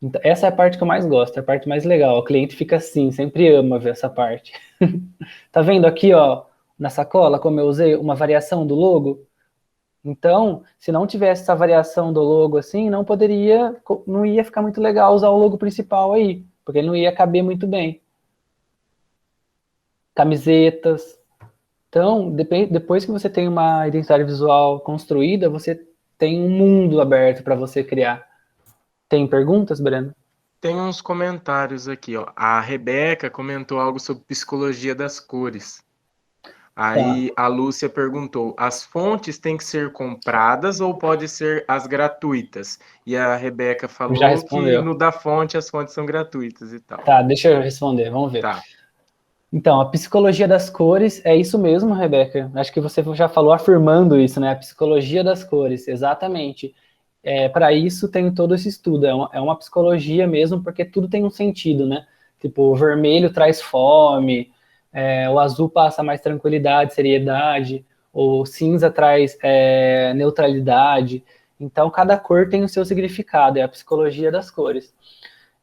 Então, essa é a parte que eu mais gosto, é a parte mais legal. O cliente fica assim, sempre ama ver essa parte. Tá vendo aqui, ó, na sacola, como eu usei uma variação do logo? Então, se não tivesse essa variação do logo assim, não ia ficar muito legal usar o logo principal aí, porque ele não ia caber muito bem. Camisetas. Então, depois que você tem uma identidade visual construída, você tem um mundo aberto para você criar. Tem perguntas, Breno? Tem uns comentários aqui, ó. A Rebeca comentou algo sobre psicologia das cores. Aí a Lúcia perguntou: as fontes têm que ser compradas ou pode ser as gratuitas? E a Rebeca Já falou que respondeu. no da fonte as fontes são gratuitas e tal. Tá, deixa eu responder, vamos ver. Tá. Então, a psicologia das cores é isso mesmo, Rebeca. Acho que você já falou afirmando isso, né? A psicologia das cores, exatamente. Para isso tem todo esse estudo. É uma psicologia mesmo, porque tudo tem um sentido, né? Tipo, o vermelho traz fome, o azul passa mais tranquilidade, seriedade, o cinza traz neutralidade. Então, cada cor tem o seu significado, é a psicologia das cores.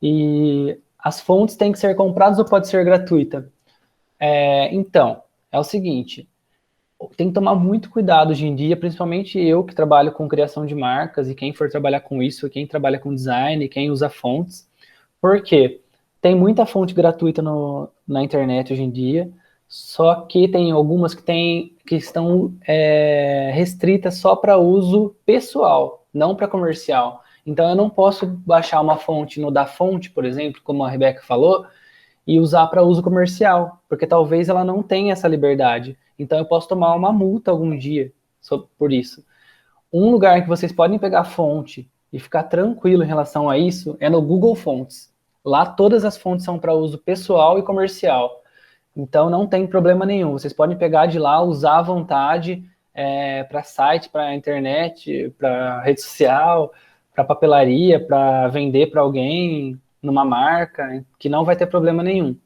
E as fontes têm que ser compradas ou pode ser gratuita? Então, é o seguinte, tem que tomar muito cuidado hoje em dia, principalmente eu que trabalho com criação de marcas e quem for trabalhar com isso, quem trabalha com design, quem usa fontes, porque tem muita fonte gratuita na internet hoje em dia, só que tem algumas que estão restritas só para uso pessoal, não para comercial. Então eu não posso baixar uma fonte no Dafonte, por exemplo, como a Rebeca falou, e usar para uso comercial, porque talvez ela não tenha essa liberdade. Então eu posso tomar uma multa algum dia por isso. Um lugar que vocês podem pegar a fonte e ficar tranquilo em relação a isso é no Google Fontes. Lá todas as fontes são para uso pessoal e comercial. Então não tem problema nenhum. Vocês podem pegar de lá, usar à vontade para site, para internet, para rede social, para papelaria, para vender para alguém, numa marca, que não vai ter problema nenhum.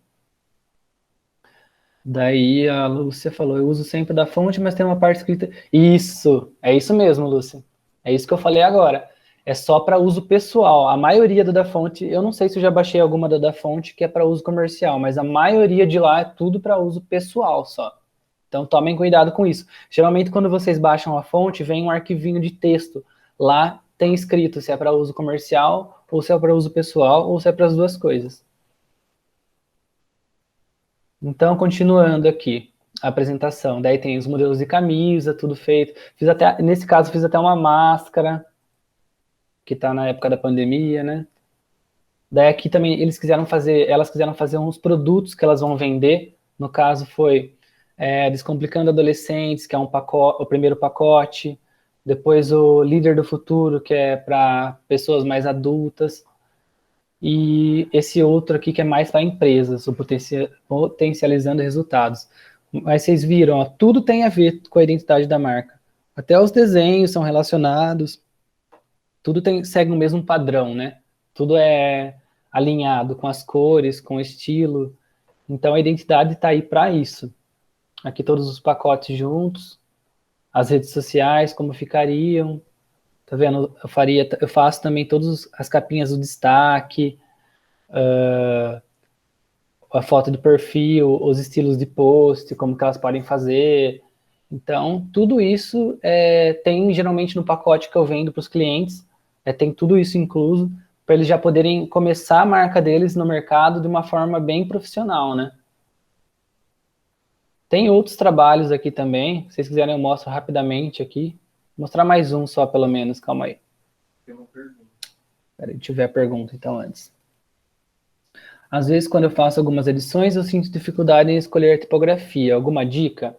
Daí a Lúcia falou, eu uso sempre da fonte, mas tem uma parte escrita. Isso, é isso mesmo, Lúcia. É isso que eu falei agora. É só para uso pessoal. A maioria do da fonte, eu não sei se eu já baixei alguma da fonte que é para uso comercial, mas a maioria de lá é tudo para uso pessoal só. Então tomem cuidado com isso. Geralmente quando vocês baixam a fonte, vem um arquivinho de texto. Lá tem escrito se é para uso comercial, ou se é para uso pessoal, ou se é para as duas coisas. Então, continuando aqui a apresentação. Daí tem os modelos de camisa, tudo feito. Nesse caso, fiz até uma máscara, que está na época da pandemia, né? Daí aqui também elas quiseram fazer uns produtos que elas vão vender. No caso foi Descomplicando Adolescentes, que é o primeiro pacote. Depois o Líder do Futuro, que é para pessoas mais adultas. E esse outro aqui que é mais para empresas, o Potencializando Resultados. Mas vocês viram, ó, tudo tem a ver com a identidade da marca. Até os desenhos são relacionados, tudo segue o mesmo padrão, né? Tudo é alinhado com as cores, com o estilo. Então a identidade está aí para isso. Aqui todos os pacotes juntos, as redes sociais, como ficariam. Tá vendo? Eu faço também todas as capinhas do destaque, a foto do perfil, os estilos de post, como que elas podem fazer. Então, tudo isso tem geralmente no pacote que eu vendo para os clientes, tem tudo isso incluso, para eles já poderem começar a marca deles no mercado de uma forma bem profissional, né? Tem outros trabalhos aqui também, se vocês quiserem eu mostro rapidamente aqui. Vou mostrar mais um só, pelo menos, calma aí. Tem uma pergunta. Peraí, deixa eu ver a pergunta então antes. Às vezes, quando eu faço algumas edições, eu sinto dificuldade em escolher a tipografia. Alguma dica?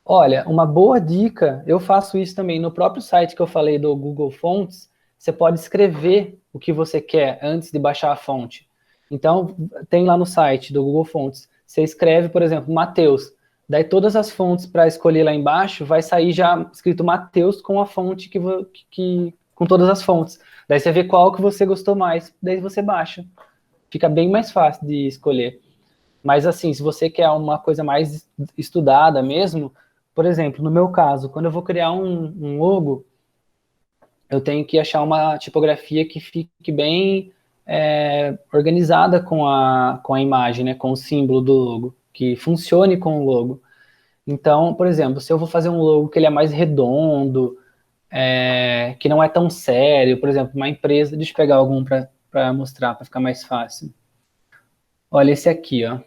Olha, uma boa dica, eu faço isso também no próprio site que eu falei do Google Fonts, você pode escrever o que você quer antes de baixar a fonte. Então, tem lá no site do Google Fonts, você escreve, por exemplo, Mateus, daí todas as fontes para escolher lá embaixo, vai sair já escrito Mateus com a fonte com todas as fontes. Daí você vê qual que você gostou mais, daí você baixa. Fica bem mais fácil de escolher. Mas assim, se você quer uma coisa mais estudada mesmo, por exemplo, no meu caso, quando eu vou criar um logo, eu tenho que achar uma tipografia que fique bem organizada com a imagem, né, com o símbolo do logo, que funcione com o logo. Então, por exemplo, se eu vou fazer um logo que ele é mais redondo, que não é tão sério, por exemplo, uma empresa, deixa eu pegar algum para mostrar, para ficar mais fácil. Olha esse aqui, ó.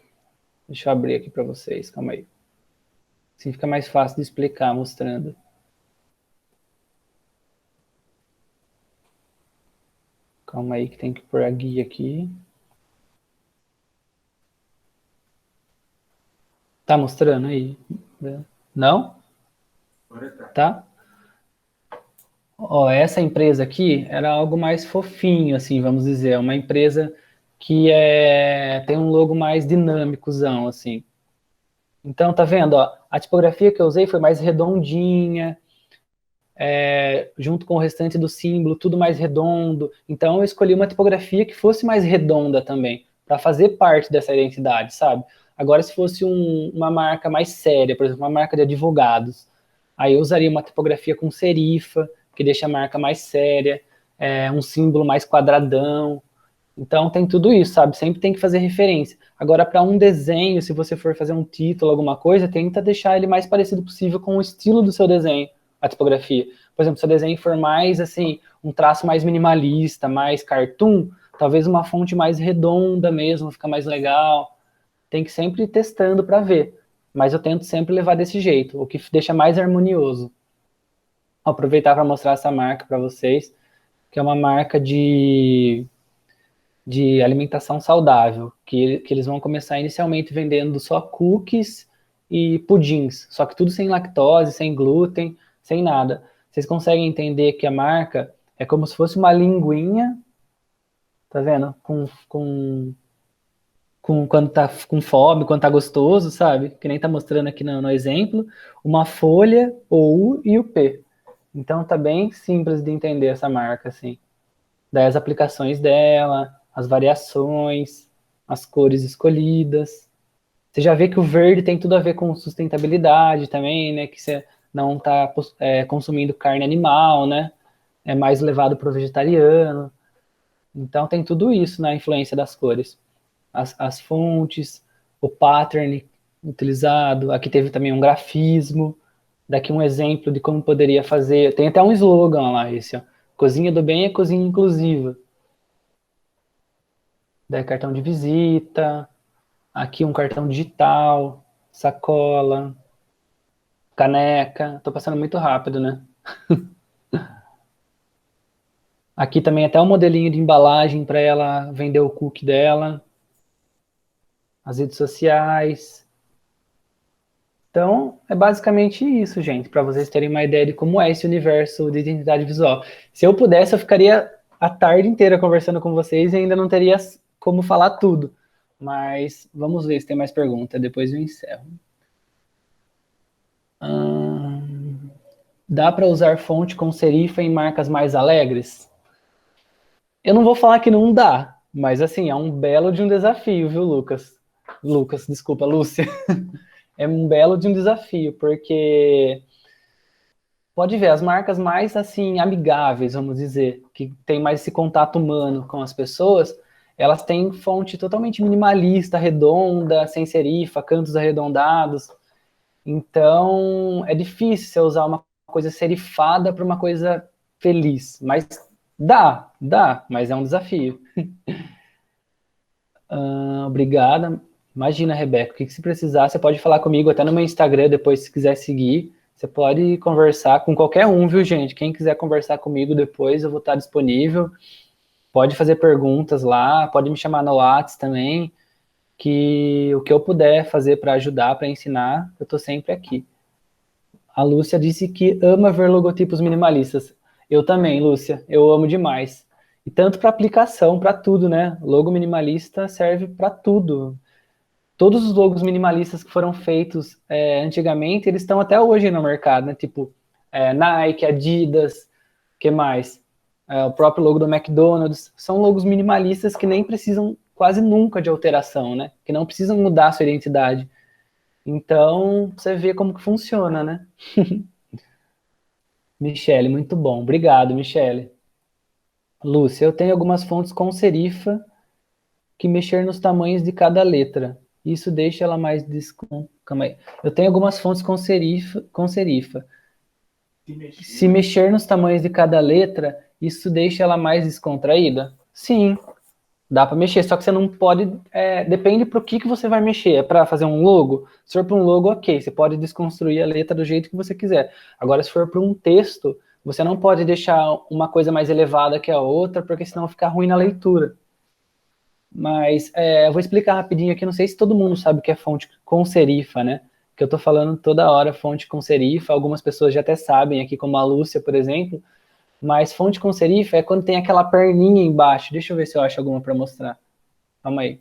Deixa eu abrir aqui para vocês, calma aí. Assim fica mais fácil de explicar, mostrando. Calma aí que tem que pôr a guia aqui. Tá mostrando aí? Não? Agora tá. Tá? Ó, essa empresa aqui era algo mais fofinho, assim, vamos dizer. É uma empresa que tem um logo mais dinâmicozão, assim. Então, tá vendo? Ó, a tipografia que eu usei foi mais redondinha, junto com o restante do símbolo, tudo mais redondo. Então, eu escolhi uma tipografia que fosse mais redonda também, para fazer parte dessa identidade, sabe? Agora, se fosse uma marca mais séria, por exemplo, uma marca de advogados, aí eu usaria uma tipografia com serifa, que deixa a marca mais séria, um símbolo mais quadradão. Então, tem tudo isso, sabe? Sempre tem que fazer referência. Agora, para um desenho, se você for fazer um título, alguma coisa, tenta deixar ele mais parecido possível com o estilo do seu desenho, a tipografia. Por exemplo, se o desenho for mais, assim, um traço mais minimalista, mais cartoon, talvez uma fonte mais redonda mesmo, fica mais legal. Tem que sempre ir testando para ver. Mas eu tento sempre levar desse jeito, o que deixa mais harmonioso. Vou aproveitar para mostrar essa marca para vocês, que é uma marca de alimentação saudável, que eles vão começar inicialmente vendendo só cookies e pudins, só que tudo sem lactose, sem glúten, sem nada. Vocês conseguem entender que a marca é como se fosse uma linguinha, tá vendo? Quando tá com fome, quando tá gostoso, sabe? Que nem tá mostrando aqui no exemplo, uma folha, o U e o P. Então tá bem simples de entender essa marca, assim. Daí as aplicações dela, as variações, as cores escolhidas. Você já vê que o verde tem tudo a ver com sustentabilidade também, né? Que você não está consumindo carne animal, né? É mais levado para o vegetariano. Então tem tudo isso na influência das cores. As fontes, o pattern utilizado. Aqui teve também um grafismo. Daqui um exemplo de como poderia fazer. Tem até um slogan lá, esse, ó. Cozinha do bem é cozinha inclusiva. Daí cartão de visita, aqui um cartão digital, sacola, caneca. Tô passando muito rápido, né? Aqui também até um modelinho de embalagem para ela vender o cookie dela. As redes sociais. Então, é basicamente isso, gente, para vocês terem uma ideia de como é esse universo de identidade visual. Se eu pudesse, eu ficaria a tarde inteira conversando com vocês e ainda não teria como falar tudo. Mas vamos ver se tem mais pergunta, depois eu encerro. Dá para usar fonte com serifa em marcas mais alegres? Eu não vou falar que não dá, mas assim, é um belo de um desafio, viu, Lucas? Lucas, desculpa, Lúcia. É um belo de um desafio, porque pode ver, as marcas mais assim amigáveis, vamos dizer, que tem mais esse contato humano com as pessoas, elas têm fonte totalmente minimalista, redonda, sem serifa, cantos arredondados. Então, é difícil você usar uma coisa serifada para uma coisa feliz, mas dá, mas é um desafio. Obrigada. Imagina, Rebeca, o que se precisar, você pode falar comigo até no meu Instagram depois, se quiser seguir. Você pode conversar com qualquer um, viu, gente? Quem quiser conversar comigo depois, eu vou estar disponível. Pode fazer perguntas lá, pode me chamar no Whats também, que o que eu puder fazer para ajudar, para ensinar, eu estou sempre aqui. A Lúcia disse que ama ver logotipos minimalistas. Eu também, Lúcia, eu amo demais. E tanto para aplicação, para tudo, né? Logo minimalista serve para tudo. Todos os logos minimalistas que foram feitos antigamente, eles estão até hoje no mercado, né? Tipo, Nike, Adidas, que mais? O próprio logo do McDonald's. São logos minimalistas que nem precisam quase nunca de alteração, né? Que não precisam mudar a sua identidade. Então, você vê como que funciona, né? Michele, muito bom. Obrigado, Michele. Lúcia, eu tenho algumas fontes com serifa que mexer nos tamanhos de cada letra. Isso deixa ela mais Calma aí. Eu tenho algumas fontes com serifa. Se mexer nos tamanhos de cada letra, isso deixa ela mais descontraída? Sim, dá para mexer, só que você não pode. Depende para o que você vai mexer. É para fazer um logo? Se for para um logo, ok, você pode desconstruir a letra do jeito que você quiser. Agora, se for para um texto, você não pode deixar uma coisa mais elevada que a outra, porque senão fica ruim na leitura. Mas eu vou explicar rapidinho aqui, não sei se todo mundo sabe o que é fonte com serifa, né? Que eu tô falando toda hora fonte com serifa, algumas pessoas já até sabem aqui, como a Lúcia, por exemplo, mas fonte com serifa é quando tem aquela perninha embaixo. Deixa eu ver se eu acho alguma para mostrar. Calma aí.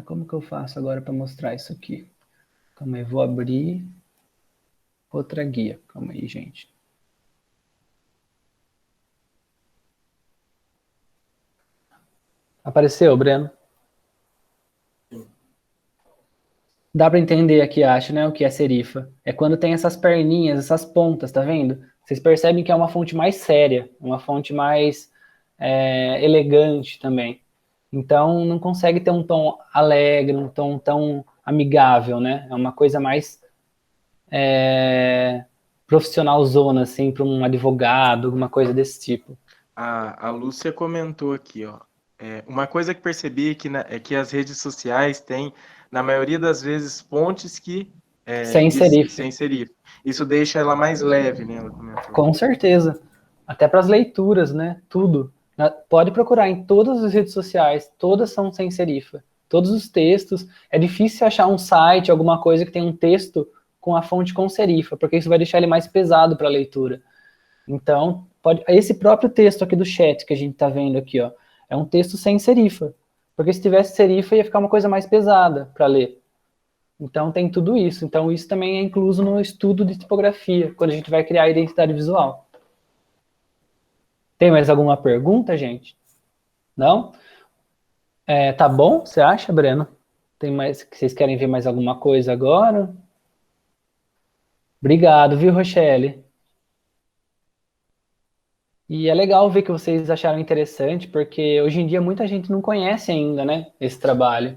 Como que eu faço agora para mostrar isso aqui? Calma aí, vou abrir outra guia. Calma aí, gente. Apareceu, Breno? Dá para entender aqui, acho, né, o que é serifa. É quando tem essas perninhas, essas pontas, tá vendo? Vocês percebem que é uma fonte mais séria, uma fonte mais elegante também. Então, não consegue ter um tom alegre, um tom tão amigável, né? É uma coisa mais profissionalzona, assim, para um advogado, alguma coisa desse tipo. A Lúcia comentou aqui, ó. Uma coisa que percebi é que as redes sociais têm, na maioria das vezes, fontes Sem serifa. sem serif. Isso deixa ela mais leve, né? Ela comentou. Com certeza. Até para as leituras, né? Tudo. Pode procurar em todas as redes sociais, todas são sem serifa. Todos os textos. É difícil achar um site, alguma coisa que tem um texto com a fonte com serifa, porque isso vai deixar ele mais pesado para a leitura. Então, esse próprio texto aqui do chat que a gente está vendo aqui, ó, é um texto sem serifa. Porque se tivesse serifa, ia ficar uma coisa mais pesada para ler. Então, tem tudo isso. Então, isso também é incluso no estudo de tipografia, quando a gente vai criar a identidade visual. Tem mais alguma pergunta, gente? Não? Tá bom, você acha, Breno? Tem mais? Vocês querem ver mais alguma coisa agora? Obrigado, viu, Rochelle? E é legal ver que vocês acharam interessante, porque hoje em dia muita gente não conhece ainda, né, esse trabalho.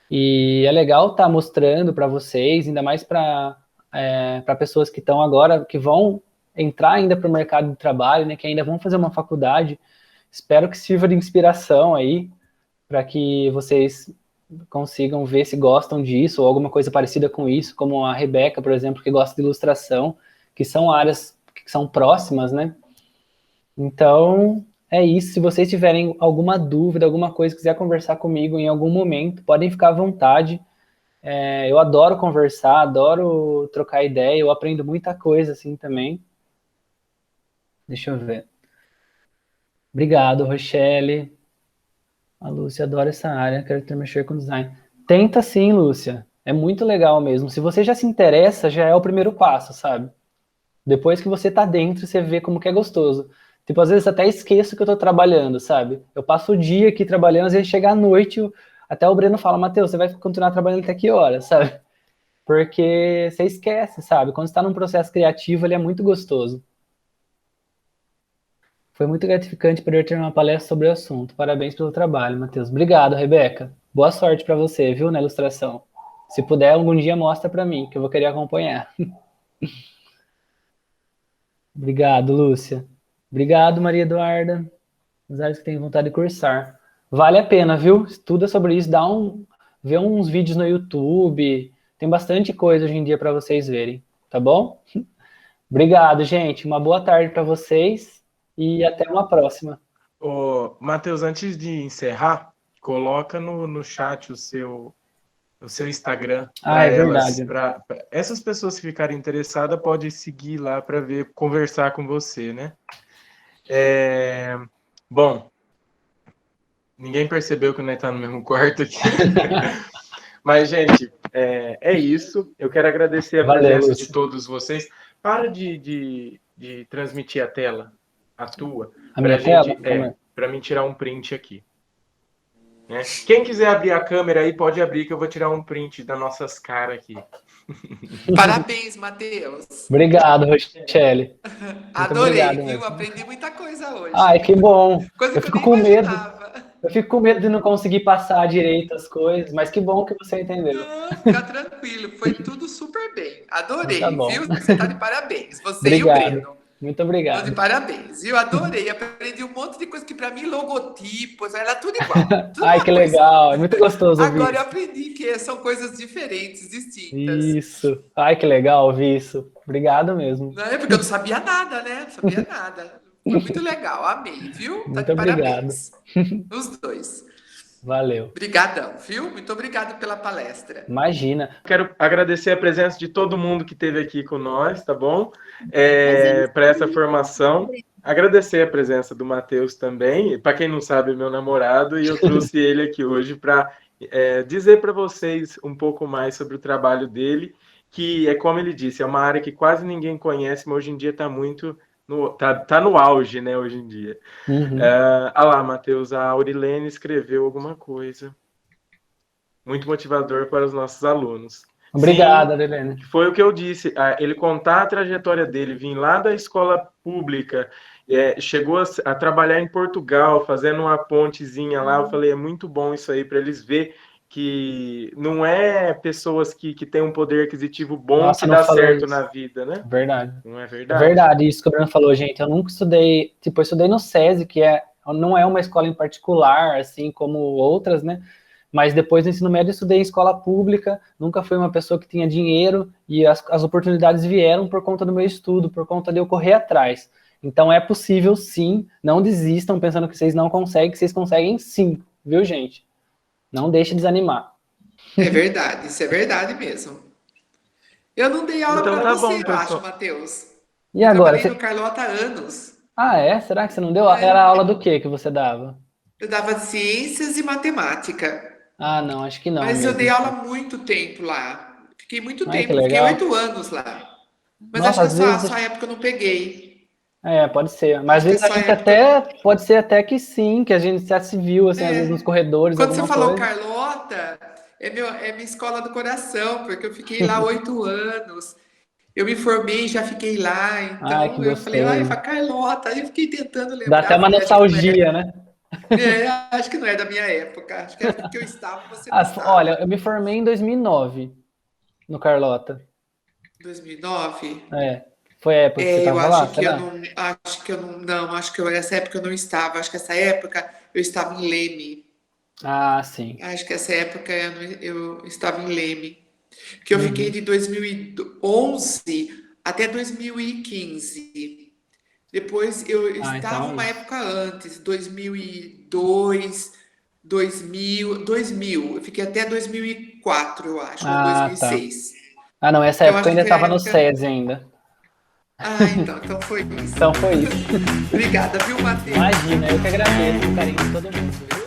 E é legal estar mostrando para vocês, ainda mais para pessoas que estão agora, que vão entrar ainda para o mercado de trabalho, né, que ainda vão fazer uma faculdade. Espero que sirva de inspiração aí, para que vocês consigam ver se gostam disso, ou alguma coisa parecida com isso, como a Rebeca, por exemplo, que gosta de ilustração, que são áreas que são próximas, né? Então, é isso. Se vocês tiverem alguma dúvida, alguma coisa, quiser conversar comigo em algum momento, podem ficar à vontade. Eu adoro conversar, adoro trocar ideia, eu aprendo muita coisa assim também. Deixa eu ver. Obrigado, Rochelle. A Lúcia adora essa área, quero ter mexer com design. Tenta sim, Lúcia. É muito legal mesmo. Se você já se interessa, já é o primeiro passo, sabe? Depois que você tá dentro, você vê como que é gostoso. Tipo, às vezes até esqueço que eu tô trabalhando, sabe? Eu passo o dia aqui trabalhando, às vezes chega à noite, até o Breno fala, Matheus, você vai continuar trabalhando até que hora, sabe? Porque você esquece, sabe? Quando você tá num processo criativo, ele é muito gostoso. Foi muito gratificante poder ter uma palestra sobre o assunto. Parabéns pelo trabalho, Matheus. Obrigado, Rebeca. Boa sorte para você, viu, na ilustração. Se puder, algum dia mostra para mim, que eu vou querer acompanhar. Obrigado, Lúcia. Obrigado, Maria Eduarda. As áreas que tem vontade de cursar. Vale a pena, viu? Estuda sobre isso, vê uns vídeos no YouTube. Tem bastante coisa hoje em dia para vocês verem, tá bom? Obrigado, gente. Uma boa tarde para vocês e até uma próxima. Ô, Matheus, antes de encerrar, coloca no chat o seu Instagram Ah, para é elas, verdade. para essas pessoas que ficarem interessadas, pode seguir lá para ver, conversar com você, né? Bom, ninguém percebeu que nós está no mesmo quarto aqui. Mas, gente, é isso. Eu quero agradecer a Valeu, presença de Lúcia. todos vocês. Para de transmitir a tela, a tua, A para minha tela? Como é? para mim tirar um print aqui. Né? Quem quiser abrir a câmera aí, pode abrir, que eu vou tirar um print das nossas caras aqui. Parabéns, Matheus. Obrigado, Rochelle. Muito Adorei, obrigado viu? mesmo. Aprendi muita coisa hoje. Ai, que bom. Coisa Eu que eu fico nem com medo. imaginava. Eu fico com medo de não conseguir passar direito as coisas, mas que bom que você entendeu. Não, fica tranquilo. Foi tudo super bem. Então tá Adorei, bom. viu? Você tá de parabéns. Você e o Obrigado. Breno. Muito Tô de obrigado. parabéns, viu? Adorei. Aprendi um monte de coisa que pra mim, logotipos, era tudo igual. Tudo Ai, uma que coisa. legal. É muito gostoso ouvir Agora eu isso. aprendi que são coisas diferentes, distintas. Isso. Ai, que legal ouvir isso. Obrigado mesmo. Não é porque eu não sabia nada, né? Não sabia nada. Foi muito legal, amei, viu? Tá Muito de obrigado. parabéns. Os dois. Valeu. Obrigadão, viu? Muito obrigado pela palestra. Imagina. Quero agradecer a presença de todo mundo que esteve aqui com nós, tá bom? Para essa formação. Agradecer a presença do Matheus também. Para quem não sabe, é meu namorado, e eu trouxe ele aqui hoje para dizer para vocês um pouco mais sobre o trabalho dele, que é como ele disse, é uma área que quase ninguém conhece, mas hoje em dia está muito tá no auge, né, hoje em dia. Uhum. Lá, Matheus, a Aurilene escreveu alguma coisa. Muito motivador para os nossos alunos. Obrigado, Adelene. Foi o que eu disse, ele contar a trajetória dele, vir lá da escola pública, chegou a trabalhar em Portugal, fazendo uma pontezinha lá, eu falei, é muito bom isso aí, para eles ver que não é pessoas que têm um poder aquisitivo bom. Nossa, que dá certo isso na vida, né? Verdade. Não é verdade? É verdade, isso que o Bruno falou, gente. Eu nunca estudei, eu estudei no SESI, que não é uma escola em particular, assim como outras, né? Mas depois do ensino médio eu estudei em escola pública, nunca fui uma pessoa que tinha dinheiro, e as oportunidades vieram por conta do meu estudo, por conta de eu correr atrás. Então é possível sim, não desistam pensando que vocês não conseguem, que vocês conseguem sim, viu, gente? Não deixe de desanimar. É verdade, isso é verdade mesmo. Eu não dei aula Então para tá você, bom, eu acho, pessoal. Matheus. E agora? Trabalhei no Carlota há anos. Ah, é? Será que você não deu? Era aula do que você dava? Eu dava ciências e matemática. Ah, não, acho que não Mas mesmo. eu dei aula há muito tempo lá. Fiquei muito Ai, que tempo, fiquei legal. 8 anos lá. Mas Nossa, acho que às a vezes... sua época eu não peguei. Pode ser. Mas Acho às que vezes a essa gente época... pode ser até que sim, que a gente já se viu, assim, às vezes nos corredores, Quando você alguma falou coisa. Carlota, é minha escola do coração, porque eu fiquei lá 8 anos. Eu me formei e já fiquei lá, Ai, que então eu falei, gostoso. Carlota. Aí eu fiquei tentando lembrar. Dá até uma falei, nostalgia, né? acho que não é da minha época. Acho que a época que eu estava, você não estava. Olha, eu me formei em 2009, no Carlota. 2009? Foi a época que você estava lá, acho que essa época eu não estava. Acho que essa época eu estava em Leme. Ah, sim. Acho que essa época eu estava em Leme. Que eu fiquei de 2011 até 2015. Depois eu estava então uma época antes, 2002, 2000. Eu fiquei até 2004, eu acho, ou 2006. Tá. Ah, não, essa Então, época eu acho ainda que foi a estava no época... SESI ainda. Ah, então foi isso. Então foi isso. Obrigada, viu, Matheus? Imagina, eu que agradeço o carinho de todo mundo.